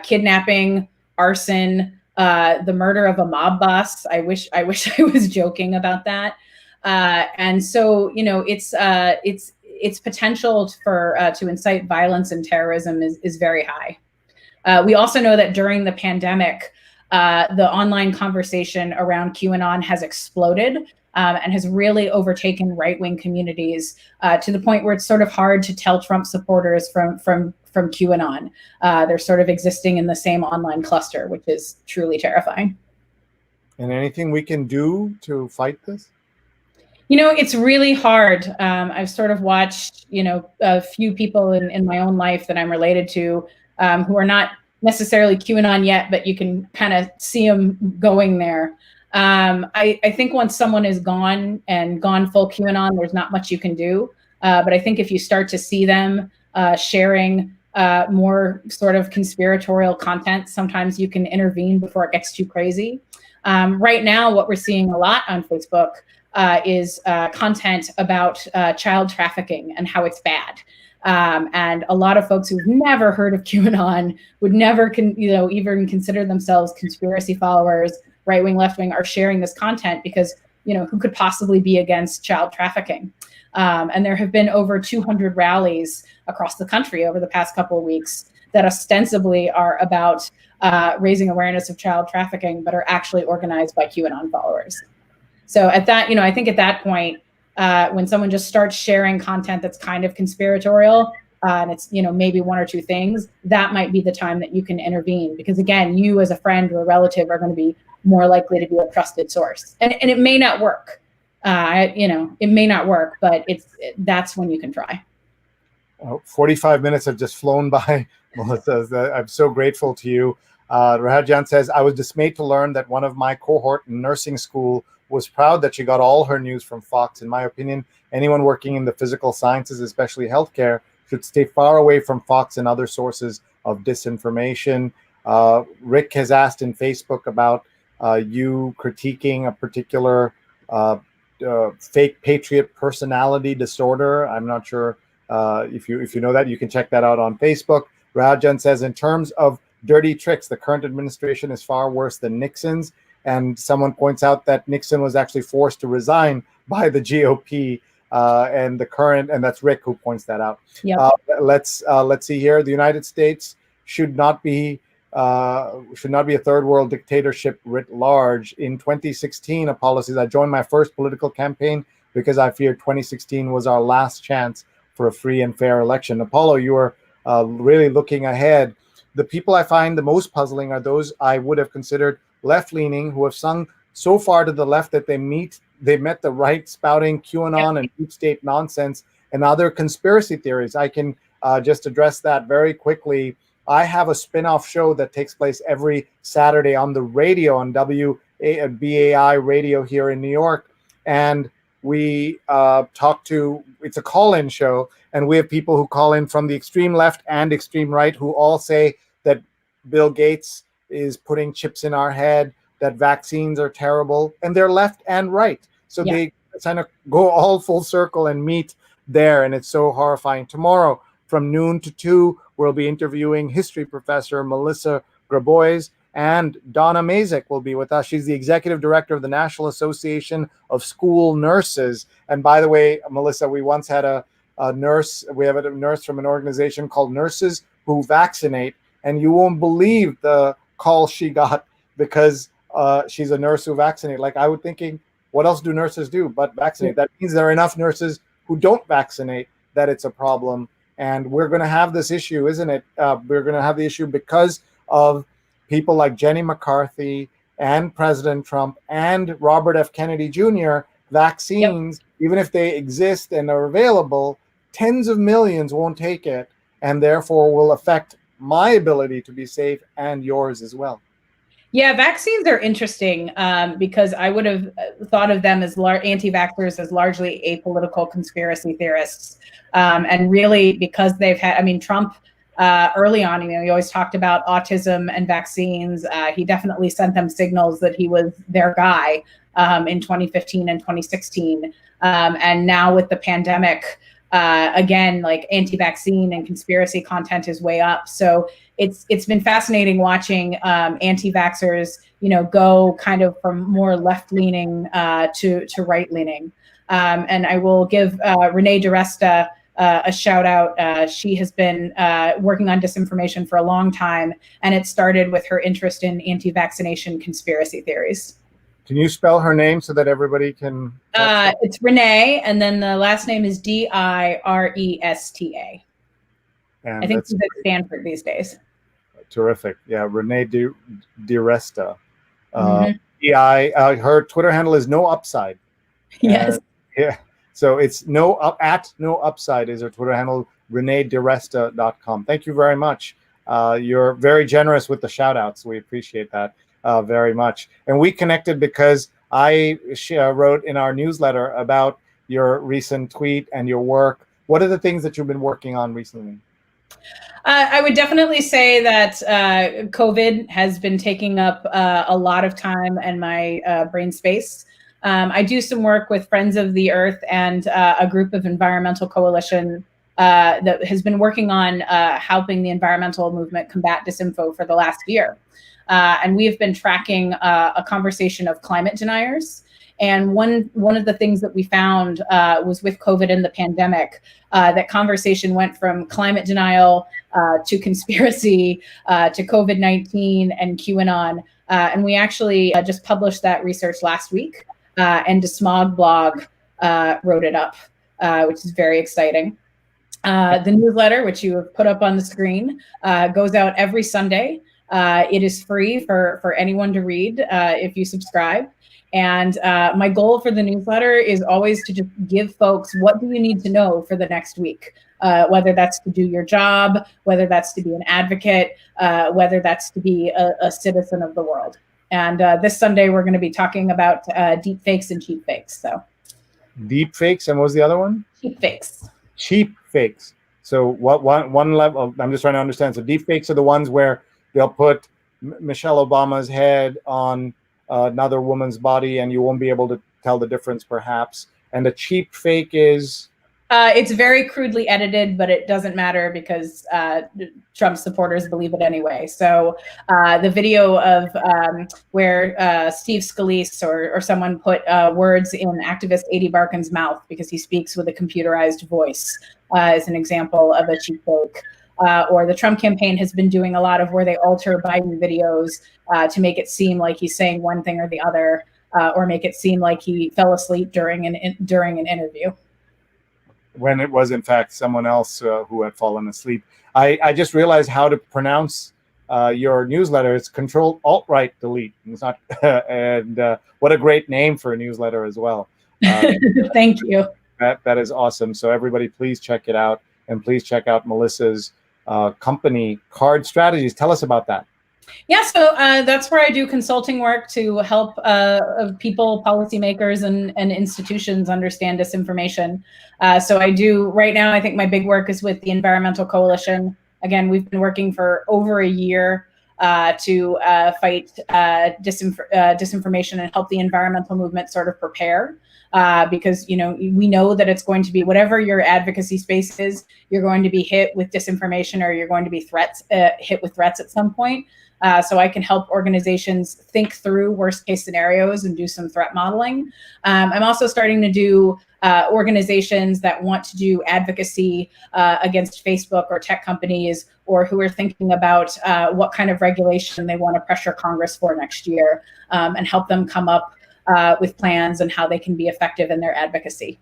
kidnapping, arson, the murder of a mob boss. I wish I was joking about that. And so, its potential to incite violence and terrorism is very high. We also know that during the pandemic, the online conversation around QAnon has exploded and has really overtaken right-wing communities to the point where it's sort of hard to tell Trump supporters from QAnon. They're sort of existing in the same online cluster, which is truly terrifying. And anything we can do to fight this? It's really hard. I've sort of watched, a few people in my own life that I'm related to who are not necessarily QAnon yet, but you can kind of see them going there. I think once someone is gone full QAnon, there's not much you can do. But I think if you start to see them sharing more sort of conspiratorial content, sometimes you can intervene before it gets too crazy. Right now, what we're seeing a lot on Facebook is content about child trafficking and how it's bad. And a lot of folks who've never heard of QAnon would never even consider themselves conspiracy followers, right wing, left wing, are sharing this content because who could possibly be against child trafficking? And there have been over 200 rallies across the country over the past couple of weeks that ostensibly are about raising awareness of child trafficking, but are actually organized by QAnon followers. So at that, I think at that point, when someone just starts sharing content that's kind of conspiratorial, and it's maybe 1 or 2 things, that might be the time that you can intervene, because again, you as a friend or a relative are going to be more likely to be a trusted source, and it may not work. It may not work, but that's when you can try. 45 minutes have just flown by, Melissa. I'm so grateful to you. Rahajan says, I was dismayed to learn that one of my cohort in nursing school was proud that she got all her news from Fox. In my opinion, anyone working in the physical sciences, especially healthcare, should stay far away from Fox and other sources of disinformation. Rick has asked in Facebook about you critiquing a particular fake patriot personality disorder. I'm not sure if you know that. You can check that out on Facebook. Rajan says, in terms of dirty tricks, the current administration is far worse than Nixon's. And someone points out that Nixon was actually forced to resign by the GOP, and the current, and that's Rick who points that out. Yep. Let's see here. The United States should not be a third world dictatorship writ large. In 2016, Apollo says, I joined my first political campaign because I feared 2016 was our last chance for a free and fair election. Apollo, you are really looking ahead. The people I find the most puzzling are those I would have considered left-leaning, who have sung so far to the left that they met the right, spouting QAnon and deep state nonsense and other conspiracy theories. I can just address that very quickly. I have a spin-off show that takes place every Saturday on the radio, on WBAI radio here in New York. And we it's a call-in show, and we have people who call in from the extreme left and extreme right who all say that Bill Gates is putting chips in our head, that vaccines are terrible, and they're left and right. So they kind of go all full circle and meet there, and it's so horrifying. Tomorrow, from noon to 2, we'll be interviewing history professor Melissa Grabois, and Donna Mazik will be with us. She's the executive director of the National Association of School Nurses. And by the way, Melissa, we once had a nurse. We have a nurse from an organization called Nurses Who Vaccinate, and you won't believe the call she got because she's a nurse who vaccinate. Like, I was thinking, what else do nurses do but vaccinate? That means there are enough nurses who don't vaccinate that it's a problem. And we're going to have this issue, isn't it? We're going to have the issue because of people like Jenny McCarthy and President Trump and Robert F. Kennedy Jr. Vaccines, even if they exist and are available, tens of millions won't take it, and therefore will affect my ability to be safe and yours as well. Yeah, vaccines are interesting because I would have thought of them as anti-vaxxers as largely apolitical conspiracy theorists. And really, because they've had, I mean, Trump early on, he always talked about autism and vaccines. He definitely sent them signals that he was their guy in 2015 and 2016. And now with the pandemic, again, like anti-vaccine and conspiracy content is way up. So it's been fascinating watching anti-vaxxers, go kind of from more left-leaning to right-leaning. And I will give Renee DiResta a shout out. She has been working on disinformation for a long time, and it started with her interest in anti-vaccination conspiracy theories. Can you spell her name so that everybody can? It's Renee, and then the last name is Diresta. And I think she's at Stanford these days. Terrific. Yeah, Renee DiResta. Her Twitter handle is No Upside. Yes. Yeah. So it's No Upside is her Twitter handle, reneediresta.com. Thank you very much. You're very generous with the shout outs. We appreciate that very much. And we connected because I wrote in our newsletter about your recent tweet and your work. What are the things that you've been working on recently? I would definitely say that COVID has been taking up a lot of time and my brain space. I do some work with Friends of the Earth and a group of environmental coalition that has been working on helping the environmental movement combat disinfo for the last year. And we have been tracking a conversation of climate deniers. And one of the things that we found was with COVID and the pandemic, that conversation went from climate denial to conspiracy to COVID-19 and QAnon. And we actually just published that research last week, and the Smog blog wrote it up, which is very exciting. The newsletter, which you have put up on the screen, goes out every Sunday. It is free for anyone to read if you subscribe. And my goal for the newsletter is always to just give folks what do you need to know for the next week, whether that's to do your job, whether that's to be an advocate, whether that's to be a citizen of the world. And this Sunday, we're going to be talking about deep fakes and cheap fakes. So, deep fakes, and what was the other one? Cheap fakes. Cheap fakes. So what one level? I'm just trying to understand. So deep fakes are the ones where they'll put Michelle Obama's head on another woman's body, and you won't be able to tell the difference, perhaps. And a cheap fake is. It's very crudely edited, but it doesn't matter because Trump supporters believe it anyway. So the video of where Steve Scalise or someone put words in activist Adi Barkan's mouth because he speaks with a computerized voice is an example of a cheap fake. Or the Trump campaign has been doing a lot of where they alter Biden videos to make it seem like he's saying one thing or the other, or make it seem like he fell asleep during an interview, when it was in fact someone else who had fallen asleep. I just realized how to pronounce your newsletter. It's Control-Alt-Right-Delete. It's not, and what a great name for a newsletter as well. Thank you. That is awesome. So everybody, please check it out, and please check out Melissa's company, Card Strategies. Tell us about that. Yeah, so that's where I do consulting work to help people, policymakers, and institutions understand disinformation. So I do right now, I think my big work is with the Environmental Coalition. Again, we've been working for over a year to fight disinformation and help the environmental movement sort of prepare. Because we know that it's going to be, whatever your advocacy space is, you're going to be hit with disinformation, or you're going to be hit with threats at some point. So I can help organizations think through worst case scenarios and do some threat modeling. I'm also starting to do organizations that want to do advocacy against Facebook or tech companies, or who are thinking about what kind of regulation they want to pressure Congress for next year, and help them come up with plans and how they can be effective in their advocacy.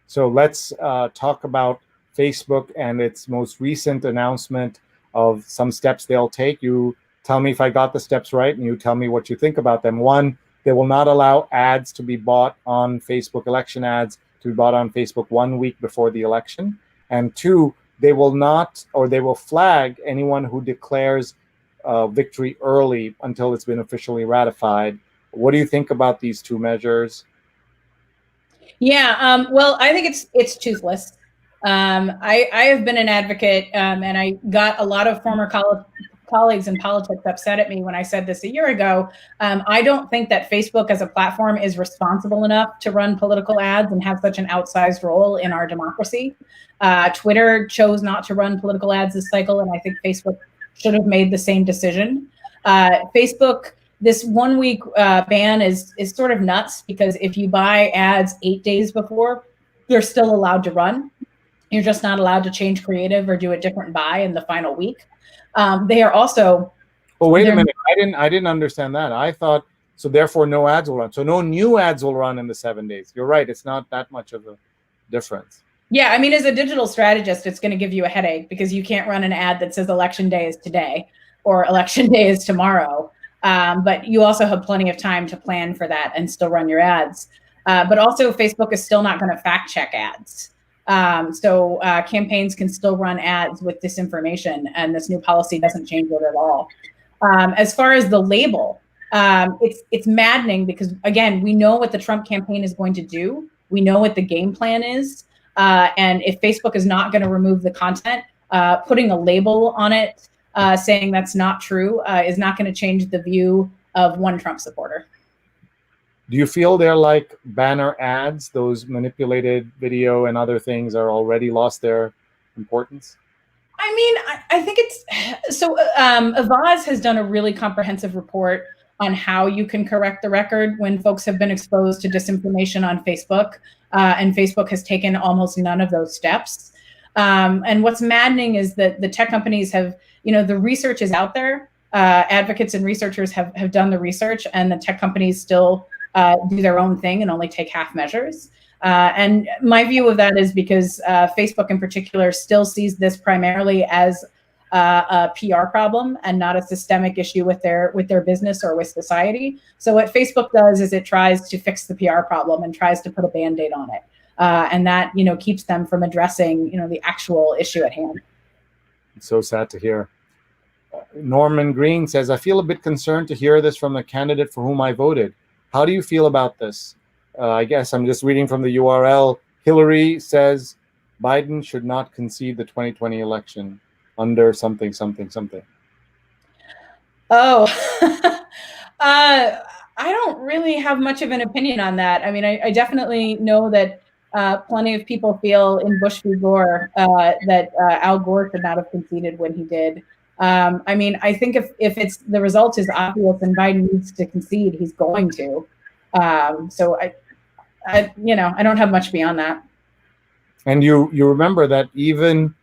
So let's talk about Facebook and its most recent announcement of some steps they'll take. You tell me if I got the steps right, and you tell me what you think about them. One, they will not allow ads to be bought on Facebook, election ads to be bought on Facebook 1 week before the election. And two, they will not, or they will flag anyone who declares victory early until it's been officially ratified. What do you think about these two measures? Yeah, well, I think it's toothless. I have been an advocate, and I got a lot of former colleagues in politics upset at me when I said this a year ago. I don't think that Facebook as a platform is responsible enough to run political ads and have such an outsized role in our democracy. Twitter chose not to run political ads this cycle, and I think Facebook should have made the same decision. Facebook, this 1 week ban is sort of nuts, because if you buy ads 8 days before, they're still allowed to run. You're just not allowed to change creative or do a different buy in the final week. They are also. Well, wait a minute. I didn't understand that. I thought, so therefore no ads will run. So no new ads will run in the 7 days. You're right. It's not that much of a difference. Yeah, I mean, as a digital strategist, it's going to give you a headache, because you can't run an ad that says election day is today or election day is tomorrow. But you also have plenty of time to plan for that and still run your ads. But also, Facebook is still not going to fact check ads. So campaigns can still run ads with disinformation, and this new policy doesn't change it at all. As far as the label, it's maddening, because, again, we know what the Trump campaign is going to do. We know what the game plan is. And if Facebook is not going to remove the content, putting a label on it saying that's not true is not going to change the view of one Trump supporter. Do you feel they're like banner ads? Those manipulated video and other things are already lost their importance? I mean, I think it's so. Avaaz has done a really comprehensive report on how you can correct the record when folks have been exposed to disinformation on Facebook, and Facebook has taken almost none of those steps. And what's maddening is that the tech companies have, the research is out there. Advocates and researchers have done the research, and the tech companies still do their own thing and only take half measures. And my view of that is because Facebook in particular still sees this primarily as a PR problem and not a systemic issue with their business or with society. So what Facebook does is it tries to fix the PR problem and tries to put a Band-Aid on it. And that, keeps them from addressing, the actual issue at hand. It's so sad to hear. Norman Green says, I feel a bit concerned to hear this from the candidate for whom I voted. How do you feel about this? I guess I'm just reading from the URL. Hillary says Biden should not concede the 2020 election under something, something, something. Oh, I don't really have much of an opinion on that. I mean, I definitely know that plenty of people feel in Bush v. Gore that Al Gore should not have conceded when he did. I mean, I think if it's the result is obvious and Biden needs to concede, he's going to. So I don't have much beyond that. And you remember that even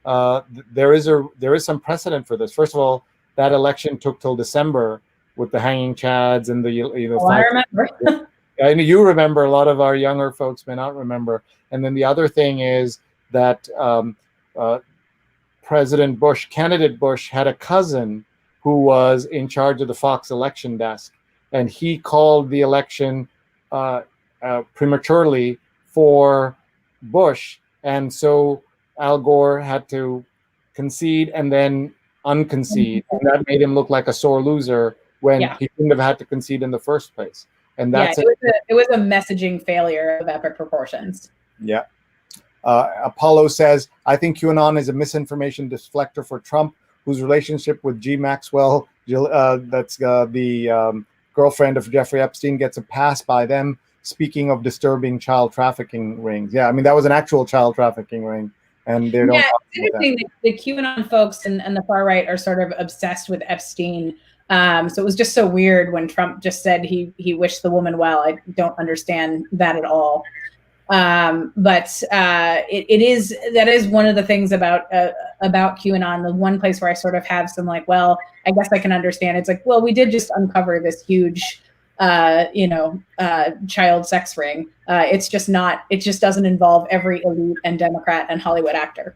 there is some precedent for this. First of all, that election took till December with the hanging chads and the I remember. I know you remember. A lot of our younger folks may not remember. And then the other thing is that President Bush, candidate Bush, had a cousin who was in charge of the Fox election desk, and he called the election prematurely for Bush, and so Al Gore had to concede and then unconcede, and that made him look like a sore loser when he couldn't have had to concede in the first place. And that's it was a messaging failure of epic proportions. Yeah. Apollo says, I think QAnon is a misinformation deflector for Trump, whose relationship with G. Maxwell, that's the girlfriend of Jeffrey Epstein, gets a pass by them. Speaking of disturbing child trafficking rings. Yeah, I mean, that was an actual child trafficking ring. And they don't. Yeah, it's interesting that the QAnon folks and the far right are sort of obsessed with Epstein. So it was just so weird when Trump just said he wished the woman well. I don't understand that at all. But that is one of the things about QAnon. The one place where I sort of have some like, well, I guess I can understand. It's like, well, we did just uncover this huge, child sex ring. It just doesn't involve every elite and Democrat and Hollywood actor.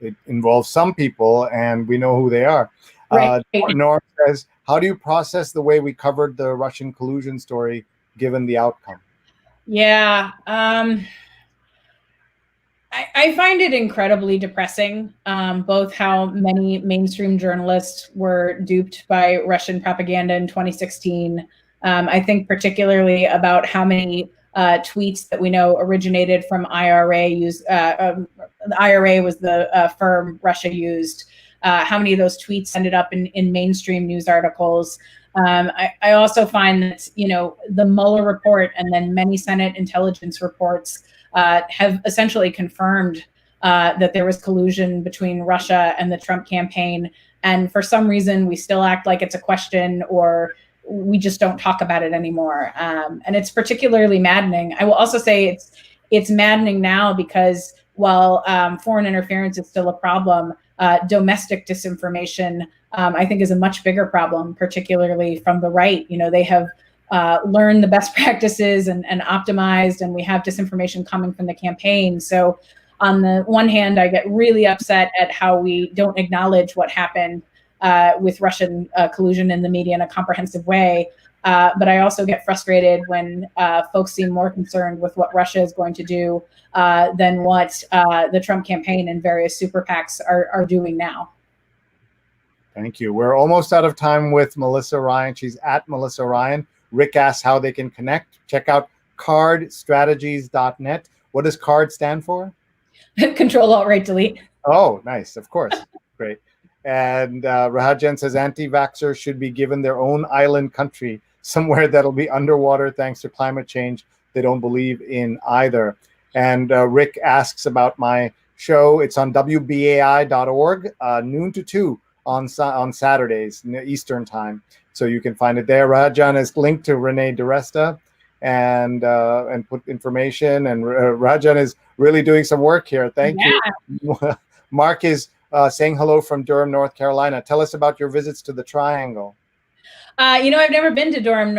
It involves some people, and we know who they are. Right. Norm says, how do you process the way we covered the Russian collusion story, given the outcome? Yeah. I find it incredibly depressing, both how many mainstream journalists were duped by Russian propaganda in 2016. I think particularly about how many tweets that we know originated from IRA. The IRA was the firm Russia used. How many of those tweets ended up in mainstream news articles. I also find that, the Mueller report and then many Senate intelligence reports have essentially confirmed that there was collusion between Russia and the Trump campaign. And for some reason, we still act like it's a question, or we just don't talk about it anymore. And it's particularly maddening. I will also say it's maddening now because while foreign interference is still a problem, domestic disinformation, I think, is a much bigger problem, particularly from the right. They have learned the best practices and optimized, and we have disinformation coming from the campaign. So on the one hand, I get really upset at how we don't acknowledge what happened with Russian collusion in the media in a comprehensive way. But I also get frustrated when folks seem more concerned with what Russia is going to do than what the Trump campaign and various super PACs are doing now. Thank you. We're almost out of time with Melissa Ryan. She's at Melissa Ryan. Rick asks how they can connect. Check out cardstrategies.net. What does CARD stand for? Control, Alt, Right, Delete. Oh, nice. Of course. Great. And Rahajan says anti-vaxxers should be given their own island country, somewhere that'll be underwater thanks to climate change they don't believe in either. And Rick asks about my show. It's on WBAI.org, noon to 2 on Saturdays, Eastern time. So you can find it there. Rahajan is linked to Renee DiResta and put information. And Rahajan is really doing some work here. Thank you. Mark is saying hello from Durham, North Carolina. Tell us about your visits to the Triangle. I've never been to Durham,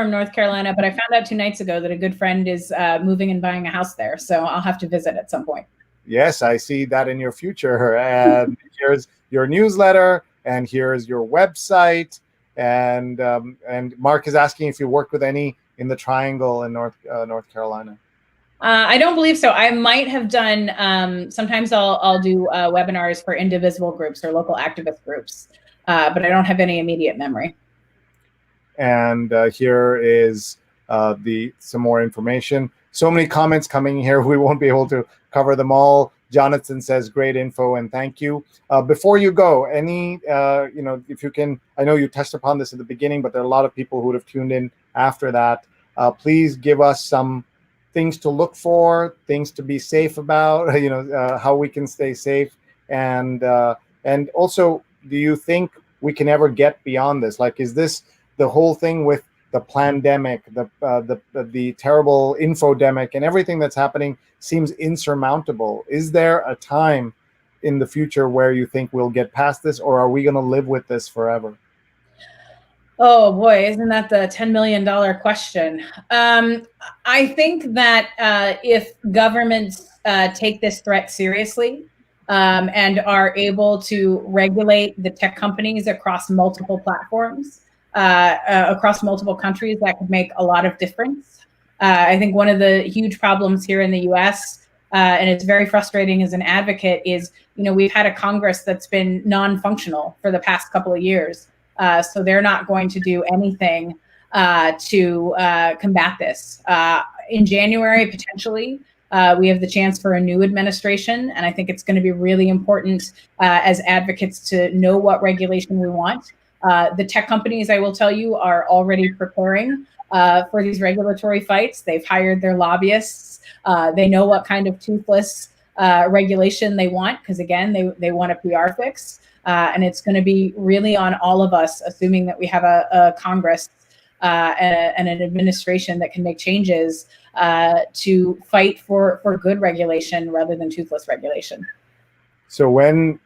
North Carolina, but I found out 2 nights ago that a good friend is moving and buying a house there. So I'll have to visit at some point. Yes, I see that in your future. And here's your newsletter, and here's your website. And Mark is asking if you worked with any in the Triangle in North Carolina. I don't believe so. I might have done. Sometimes I'll do webinars for indivisible groups or local activist groups. but I don't have any immediate memory. And here is some more information. So many comments coming here. We won't be able to cover them all. Jonathan says, great info and thank you. Before you go, any, if you can, I know you touched upon this at the beginning, but there are a lot of people who would have tuned in after that. Please give us some things to look for, things to be safe about, how we can stay safe. And also, do you think we can ever get beyond this? Like, is this the whole thing with the pandemic, the terrible infodemic, and everything that's happening seems insurmountable? Is there a time in the future where you think we'll get past this, or are we going to live with this forever? Oh boy, isn't that the $10 million question? I think that if governments take this threat seriously and are able to regulate the tech companies across multiple platforms, across multiple countries, that could make a lot of difference. I think one of the huge problems here in the US, and it's very frustrating as an advocate, is, we've had a Congress that's been non-functional for the past couple of years. So they're not going to do anything to combat this. In January, potentially, we have the chance for a new administration, and I think it's going to be really important as advocates to know what regulation we want. The tech companies, I will tell you, are already preparing for these regulatory fights. They've hired their lobbyists. They know what kind of toothless regulation they want, because again, they want a PR fix. And it's going to be really on all of us, assuming that we have a Congress and an administration that can make changes to fight for good regulation rather than toothless regulation. So when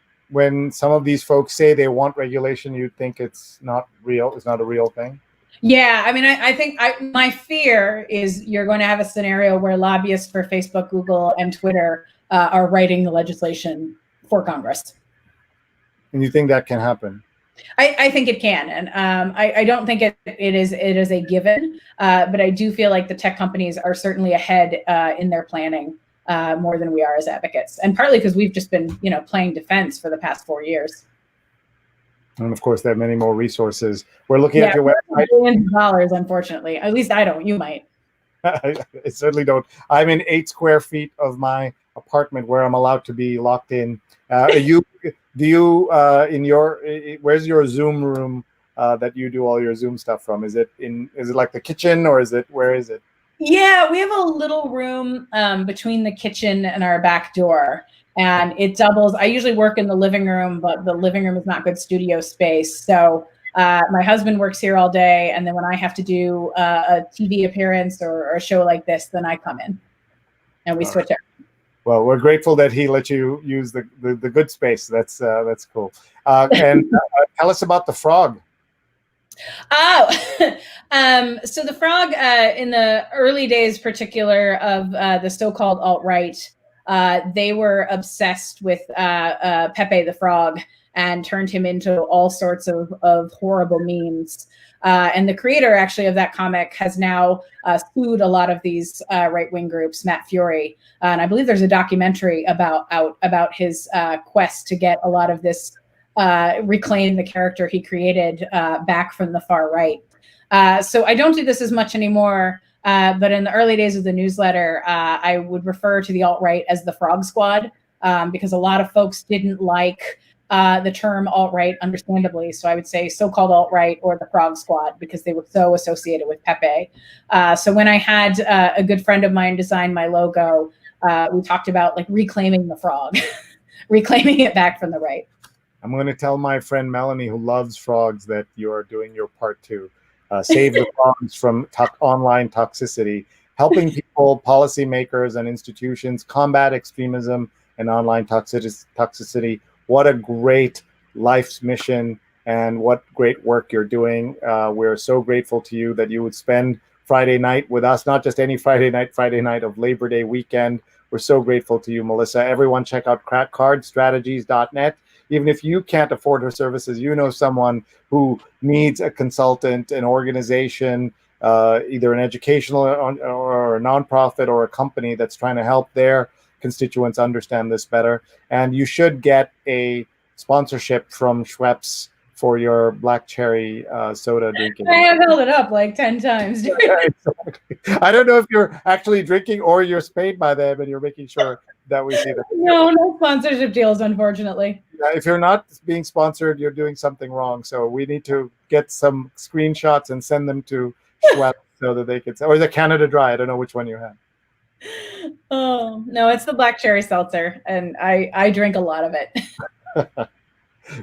some of these folks say they want regulation, you think it's not real? It's not a real thing? Yeah, I mean, I think my fear is you're going to have a scenario where lobbyists for Facebook, Google, and Twitter are writing the legislation for Congress. And you think that can happen? I think it can, and I don't think it is a given, but I do feel like the tech companies are certainly ahead in their planning more than we are as advocates, and partly because we've just been playing defense for the past 4 years. And of course, they have many more resources. We're looking at your website. Billions of dollars, unfortunately. At least I don't. You might. I certainly don't. I'm in 8 square feet of my apartment where I'm allowed to be locked in. Where's your Zoom room that you do all your Zoom stuff from? Is it like the kitchen, or where is it? Yeah, we have a little room between the kitchen and our back door, and it doubles. I usually work in the living room, but the living room is not good studio space. So my husband works here all day, and then when I have to do a TV appearance or a show like this, then I come in and we switch it. Well, we're grateful that he let you use the good space. That's cool. And tell us about the frog. Oh, so the frog, in the early days, particular of the so-called alt-right, they were obsessed with Pepe the Frog and turned him into all sorts of horrible memes. And the creator, actually, of that comic has now sued a lot of these right-wing groups, Matt Fury. And I believe there's a documentary about his quest to get a lot of this, reclaim the character he created back from the far right. So I don't do this as much anymore. But in the early days of the newsletter, I would refer to the alt-right as the Frog Squad, because a lot of folks didn't like the term alt-right, understandably. So I would say so-called alt-right or the Frog Squad, because they were so associated with Pepe. So when I had a good friend of mine design my logo, we talked about like reclaiming the frog, reclaiming it back from the right. I'm going to tell my friend Melanie, who loves frogs, that you're doing your part too. Save the frogs from online toxicity, helping people, policymakers, and institutions combat extremism and online toxicity. What a great life's mission, and what great work you're doing. We're so grateful to you that you would spend Friday night with us, not just any Friday night of Labor Day weekend. We're so grateful to you, Melissa. Everyone check out cardstrategies.net. Even if you can't afford her services, you know someone who needs a consultant, an organization, either an educational or a nonprofit or a company that's trying to help their constituents understand this better. And you should get a sponsorship from Schweppes for your black cherry soda drinking. I have held it up like 10 times. Exactly. I don't know if you're actually drinking or you're paid by them and you're making sure that we see them. No sponsorship deals, unfortunately. If you're not being sponsored, you're doing something wrong. So we need to get some screenshots and send them to Schweppes so that they can, or the Canada Dry. I don't know which one you have. Oh, no, it's the black cherry seltzer, and I drink a lot of it.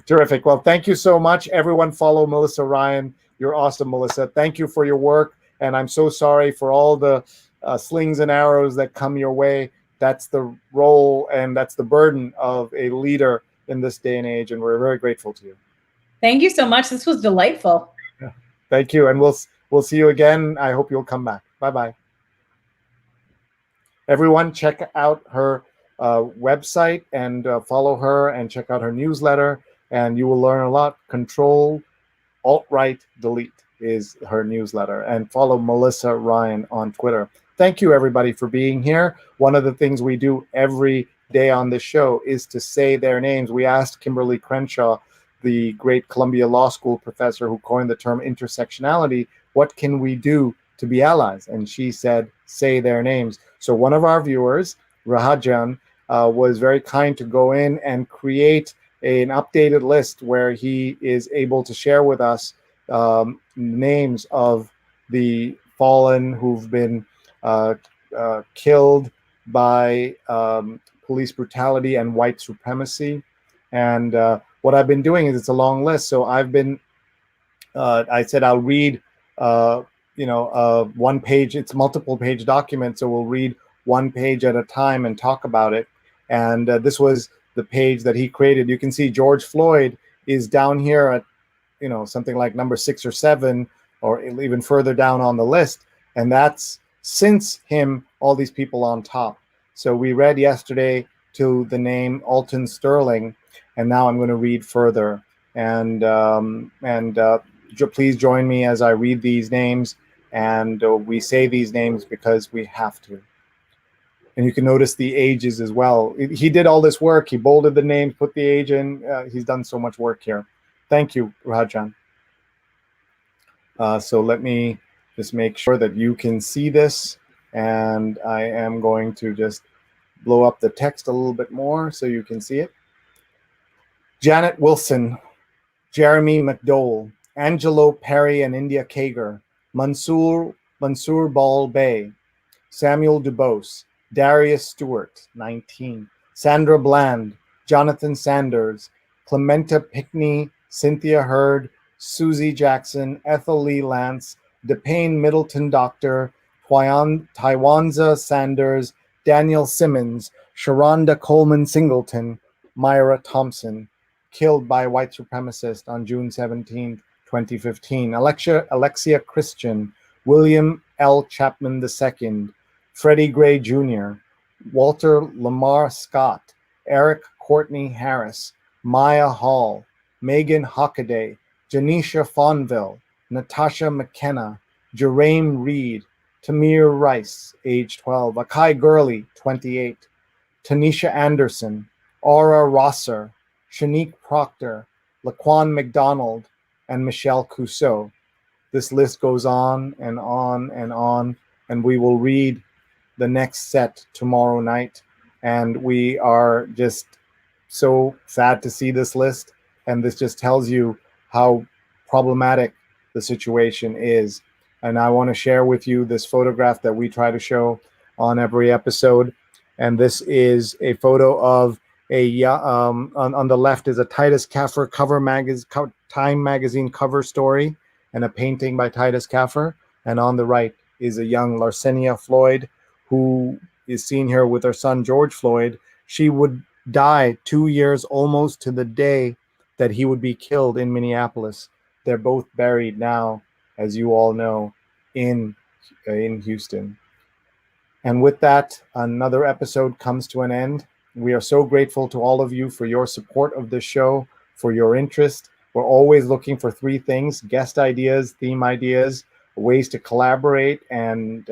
Terrific. Well, thank you so much. Everyone follow Melissa Ryan. You're awesome, Melissa. Thank you for your work. And I'm so sorry for all the slings and arrows that come your way. That's the role and that's the burden of a leader in this day and age. And we're very grateful to you. Thank you so much. This was delightful. Yeah. Thank you. And we'll see you again. I hope you'll come back. Bye-bye. Everyone, check out her website and follow her and check out her newsletter. And you will learn a lot. Control, Alt-Right, Delete is her newsletter. And follow Melissa Ryan on Twitter. Thank you, everybody, for being here. One of the things we do every day on this show is to say their names. We asked Kimberly Crenshaw, the great Columbia Law School professor who coined the term intersectionality, what can we do to be allies? And she said, say their names. So one of our viewers, Rahajan, was very kind to go in and create an updated list where he is able to share with us names of the fallen who've been killed by police brutality and white supremacy. And what I've been doing is, it's a long list. So I've been, I said I'll read, one page. It's multiple page document. So we'll read one page at a time and talk about it. And this was the page that he created. You can see George Floyd is down here at, something like number 6 or 7, or even further down on the list. And that's since him, all these people on top. So we read yesterday to the name Alton Sterling, and now I'm going to read further. And please join me as I read these names. And we say these names because we have to. And you can notice the ages as well. He did all this work. He bolded the names, put the age in. He's done so much work here. Thank you, Rajan. So let me just make sure that you can see this. And I am going to just blow up the text a little bit more so you can see it. Janet Wilson, Jeremy McDowell, Angelo Perry and India Kager, Mansoor Bal Bay, Samuel Dubose, Darius Stewart, 19, Sandra Bland, Jonathan Sanders, Clementa Pickney, Cynthia Hurd, Susie Jackson, Ethel Lee Lance, DePayne Middleton Doctor, Taiwanza Sanders, Daniel Simmons, Sharonda Coleman Singleton, Myra Thompson, killed by white supremacist on June 17, 2015. Alexia Christian, William L. Chapman II, Freddie Gray Jr., Walter Lamar Scott, Eric Courtney Harris, Maya Hall, Megan Hockaday, Janisha Fonville, Natasha McKenna, Jerame Reed, Tamir Rice, age 12, Akai Gurley, 28, Tanisha Anderson, Aura Rosser, Shanique Proctor, Laquan McDonald, and Michelle Cousseau. This list goes on and on and on, and we will read the next set tomorrow night. And we are just so sad to see this list. And this just tells you how problematic the situation is. And I want to share with you this photograph that we try to show on every episode. And this is a photo of on the left is a Titus Kaffir Time magazine cover story and a painting by Titus Kaffir. And on the right is a young Larcenia Floyd, who is seen here with her son, George Floyd. She would die 2 years almost to the day that he would be killed in Minneapolis. They're both buried now, as you all know, in Houston. And with that, another episode comes to an end. We are so grateful to all of you for your support of this show, for your interest. We're always looking for 3 things: guest ideas, theme ideas, ways to collaborate and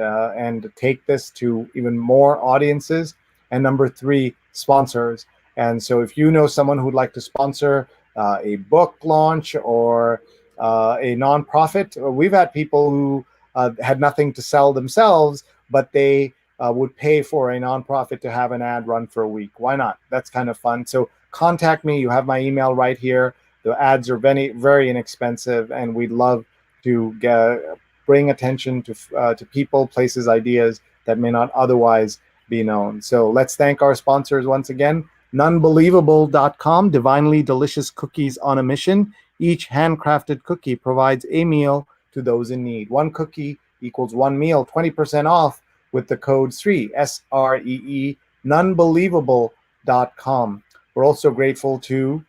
take this to even more audiences. And number 3, sponsors. And so if you know someone who'd like to sponsor a book launch or a nonprofit. We've had people who had nothing to sell themselves, but they would pay for a nonprofit to have an ad run for a week. Why not? That's kind of fun. So contact me. You have my email right here. The ads are very, very inexpensive, and we'd love to bring attention to people, places, ideas that may not otherwise be known. So let's thank our sponsors once again. Nonbelievable.com, divinely delicious cookies on a mission. Each handcrafted cookie provides a meal to those in need. One cookie equals one meal, 20% off with the code Sree, S-R-E-E, nonbelievable.com. We're also grateful to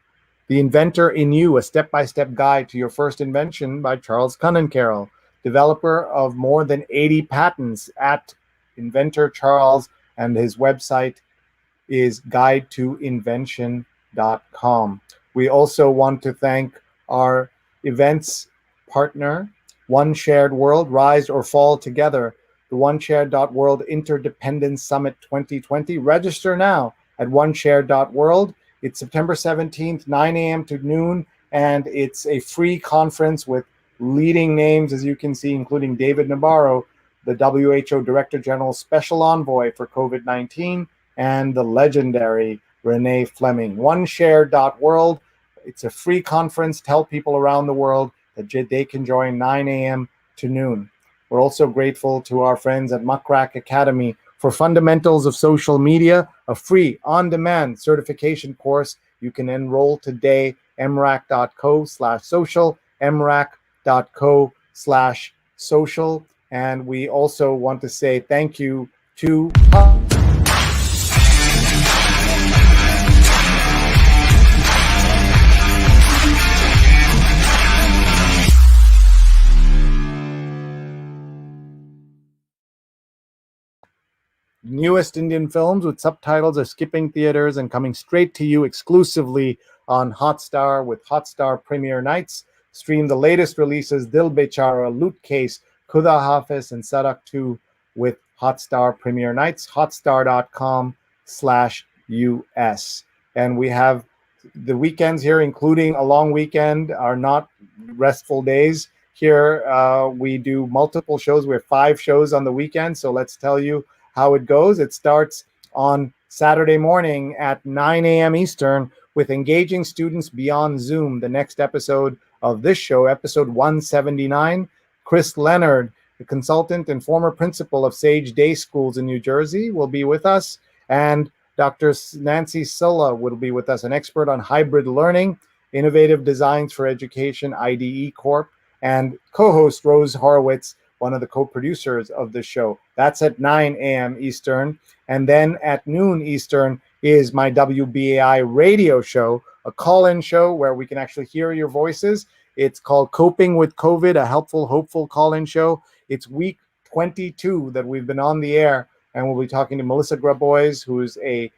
The Inventor in You, a step-by-step guide to your first invention by Charles Cunnincarroll, developer of more than 80 patents at Inventor Charles, and his website is guidetoinvention.com. We also want to thank our events partner, One Shared World, Rise or Fall Together, the OneShared.world Interdependence Summit 2020. Register now at OneShared.world. It's September 17th, 9 a.m. to noon, and it's a free conference with leading names, as you can see, including David Nabarro, the WHO Director General Special Envoy for COVID-19, and the legendary Renee Fleming. OneShare.world. It's a free conference. Tell people around the world that they can join 9 a.m. to noon. We're also grateful to our friends at Muckrack Academy for Fundamentals of Social Media, a free on-demand certification course. You can enroll today, mrac.co/social, mrac.co/social. And we also want to say thank you to newest Indian films with subtitles are skipping theaters and coming straight to you exclusively on Hotstar with Hotstar Premiere Nights. Stream the latest releases Dil Bechara, Loot Case, Khuda Hafiz, and Sadak 2 with Hotstar Premiere Nights, hotstar.com/US. And we have the weekends here, including a long weekend, are not restful days. Here we do multiple shows. We have 5 shows on the weekend, so let's tell you how it goes. It starts on Saturday morning at 9 a.m. Eastern with Engaging Students Beyond Zoom. The next episode of this show, episode 179, Chris Leonard, the consultant and former principal of Sage Day Schools in New Jersey, will be with us. And Dr. Nancy Silla will be with us, an expert on hybrid learning, innovative designs for education, IDE Corp, and co-host Rose Horowitz, one of the co-producers of the show. That's at 9 a.m. Eastern. And then at noon Eastern is my WBAI radio show, a call-in show where we can actually hear your voices. It's called Coping with COVID, a helpful, hopeful call-in show. It's week 22 that we've been on the air, and we'll be talking to Melissa Grabois, who's an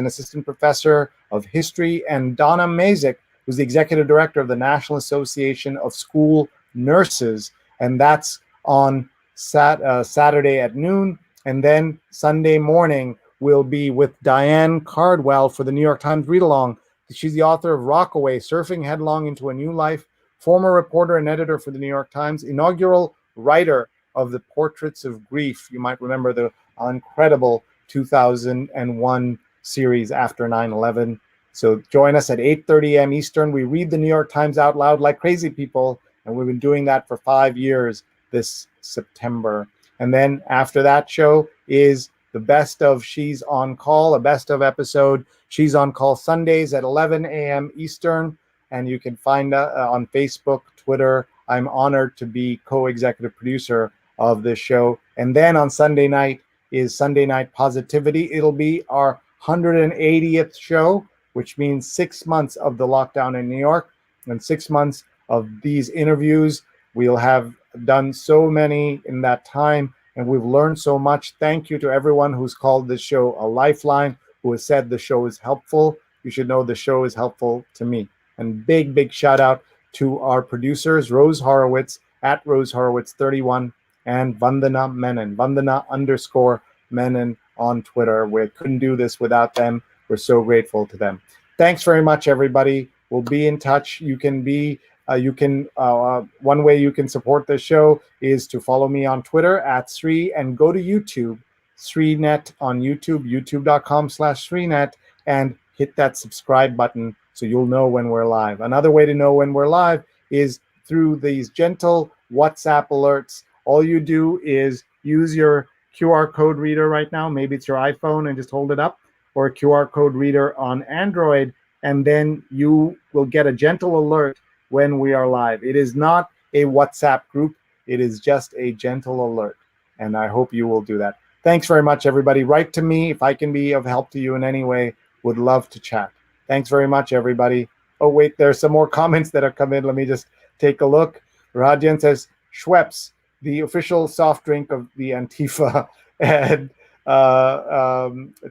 assistant professor of history, and Donna Mazik, who's the executive director of the National Association of School Nurses. And that's on Saturday at noon. And then Sunday morning will be with Diane Cardwell for the New York Times read-along. She's the author of Rockaway, Surfing Headlong into a New Life, former reporter and editor for the New York Times, inaugural writer of the Portraits of Grief. You might remember the incredible 2001 series after 9/11. So join us at 8:30 a.m. Eastern. We read the New York Times out loud like crazy people, and we've been doing that for 5 years this September. And then after that show is the best of She's on Call, a best of episode. She's on Call Sundays at 11 a.m. Eastern, and you can find on Facebook, Twitter. I'm honored to be co-executive producer of this show. And then on Sunday night is Sunday Night Positivity. It'll be our 180th show, which means 6 months of the lockdown in New York and 6 months of these interviews. We'll have done so many in that time, and we've learned so much. Thank you to everyone who's called this show a lifeline, who has said the show is helpful. You should know the show is helpful to me. And big, big shout out to our producers, Rose Horowitz at Rose Horowitz 31 and Vandana Menon, Vandana_Menon on Twitter. We couldn't do this without them. We're so grateful to them. Thanks very much, everybody. We'll be in touch. You can be one way you can support the show is to follow me on Twitter at Sree, and go to YouTube, SreeNet on YouTube, youtube.com/SreeNet, and hit that subscribe button so you'll know when we're live. Another way to know when we're live is through these gentle WhatsApp alerts. All you do is use your QR code reader right now. Maybe it's your iPhone, and just hold it up, or a QR code reader on Android, and then you will get a gentle alert when we are live. It is not a WhatsApp group. It is just a gentle alert, and I hope you will do that. Thanks very much, everybody. Write to me if I can be of help to you in any way. Would love to chat. Thanks very much, everybody. Oh, wait, there's some more comments that have come in. Let me just take a look. Rajan says, Schweppes, the official soft drink of the Antifa. And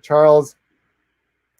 Charles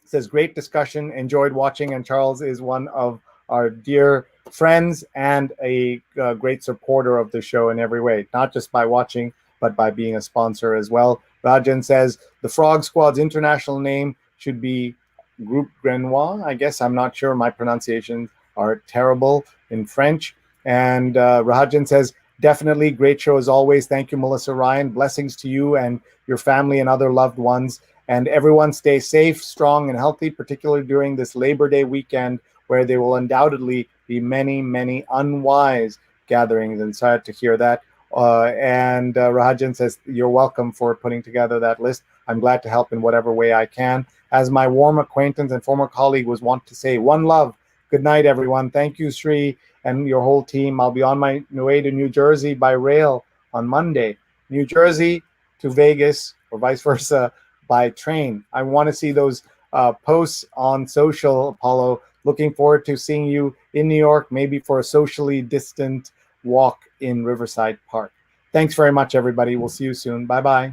says, great discussion, enjoyed watching. And Charles is one of our dear friends and a great supporter of the show in every way, not just by watching, but by being a sponsor as well. Rajan says, the Frog Squad's international name should be Groupe Grenois. I guess, I'm not sure. My pronunciations are terrible in French. And Rajan says, definitely great show as always. Thank you, Melissa Ryan. Blessings to you and your family and other loved ones. And everyone stay safe, strong, and healthy, particularly during this Labor Day weekend, where there will undoubtedly be many, many unwise gatherings. And sad to hear that. And Rajan says, you're welcome for putting together that list. I'm glad to help in whatever way I can. As my warm acquaintance and former colleague was wont to say, one love. Good night, everyone. Thank you, Sree, and your whole team. I'll be on my way to New Jersey by rail on Monday. New Jersey to Vegas, or vice versa, by train. I want to see those posts on social, Apollo. Looking forward to seeing you in New York, maybe for a socially distant walk in Riverside Park. Thanks very much, everybody. We'll see you soon. Bye-bye.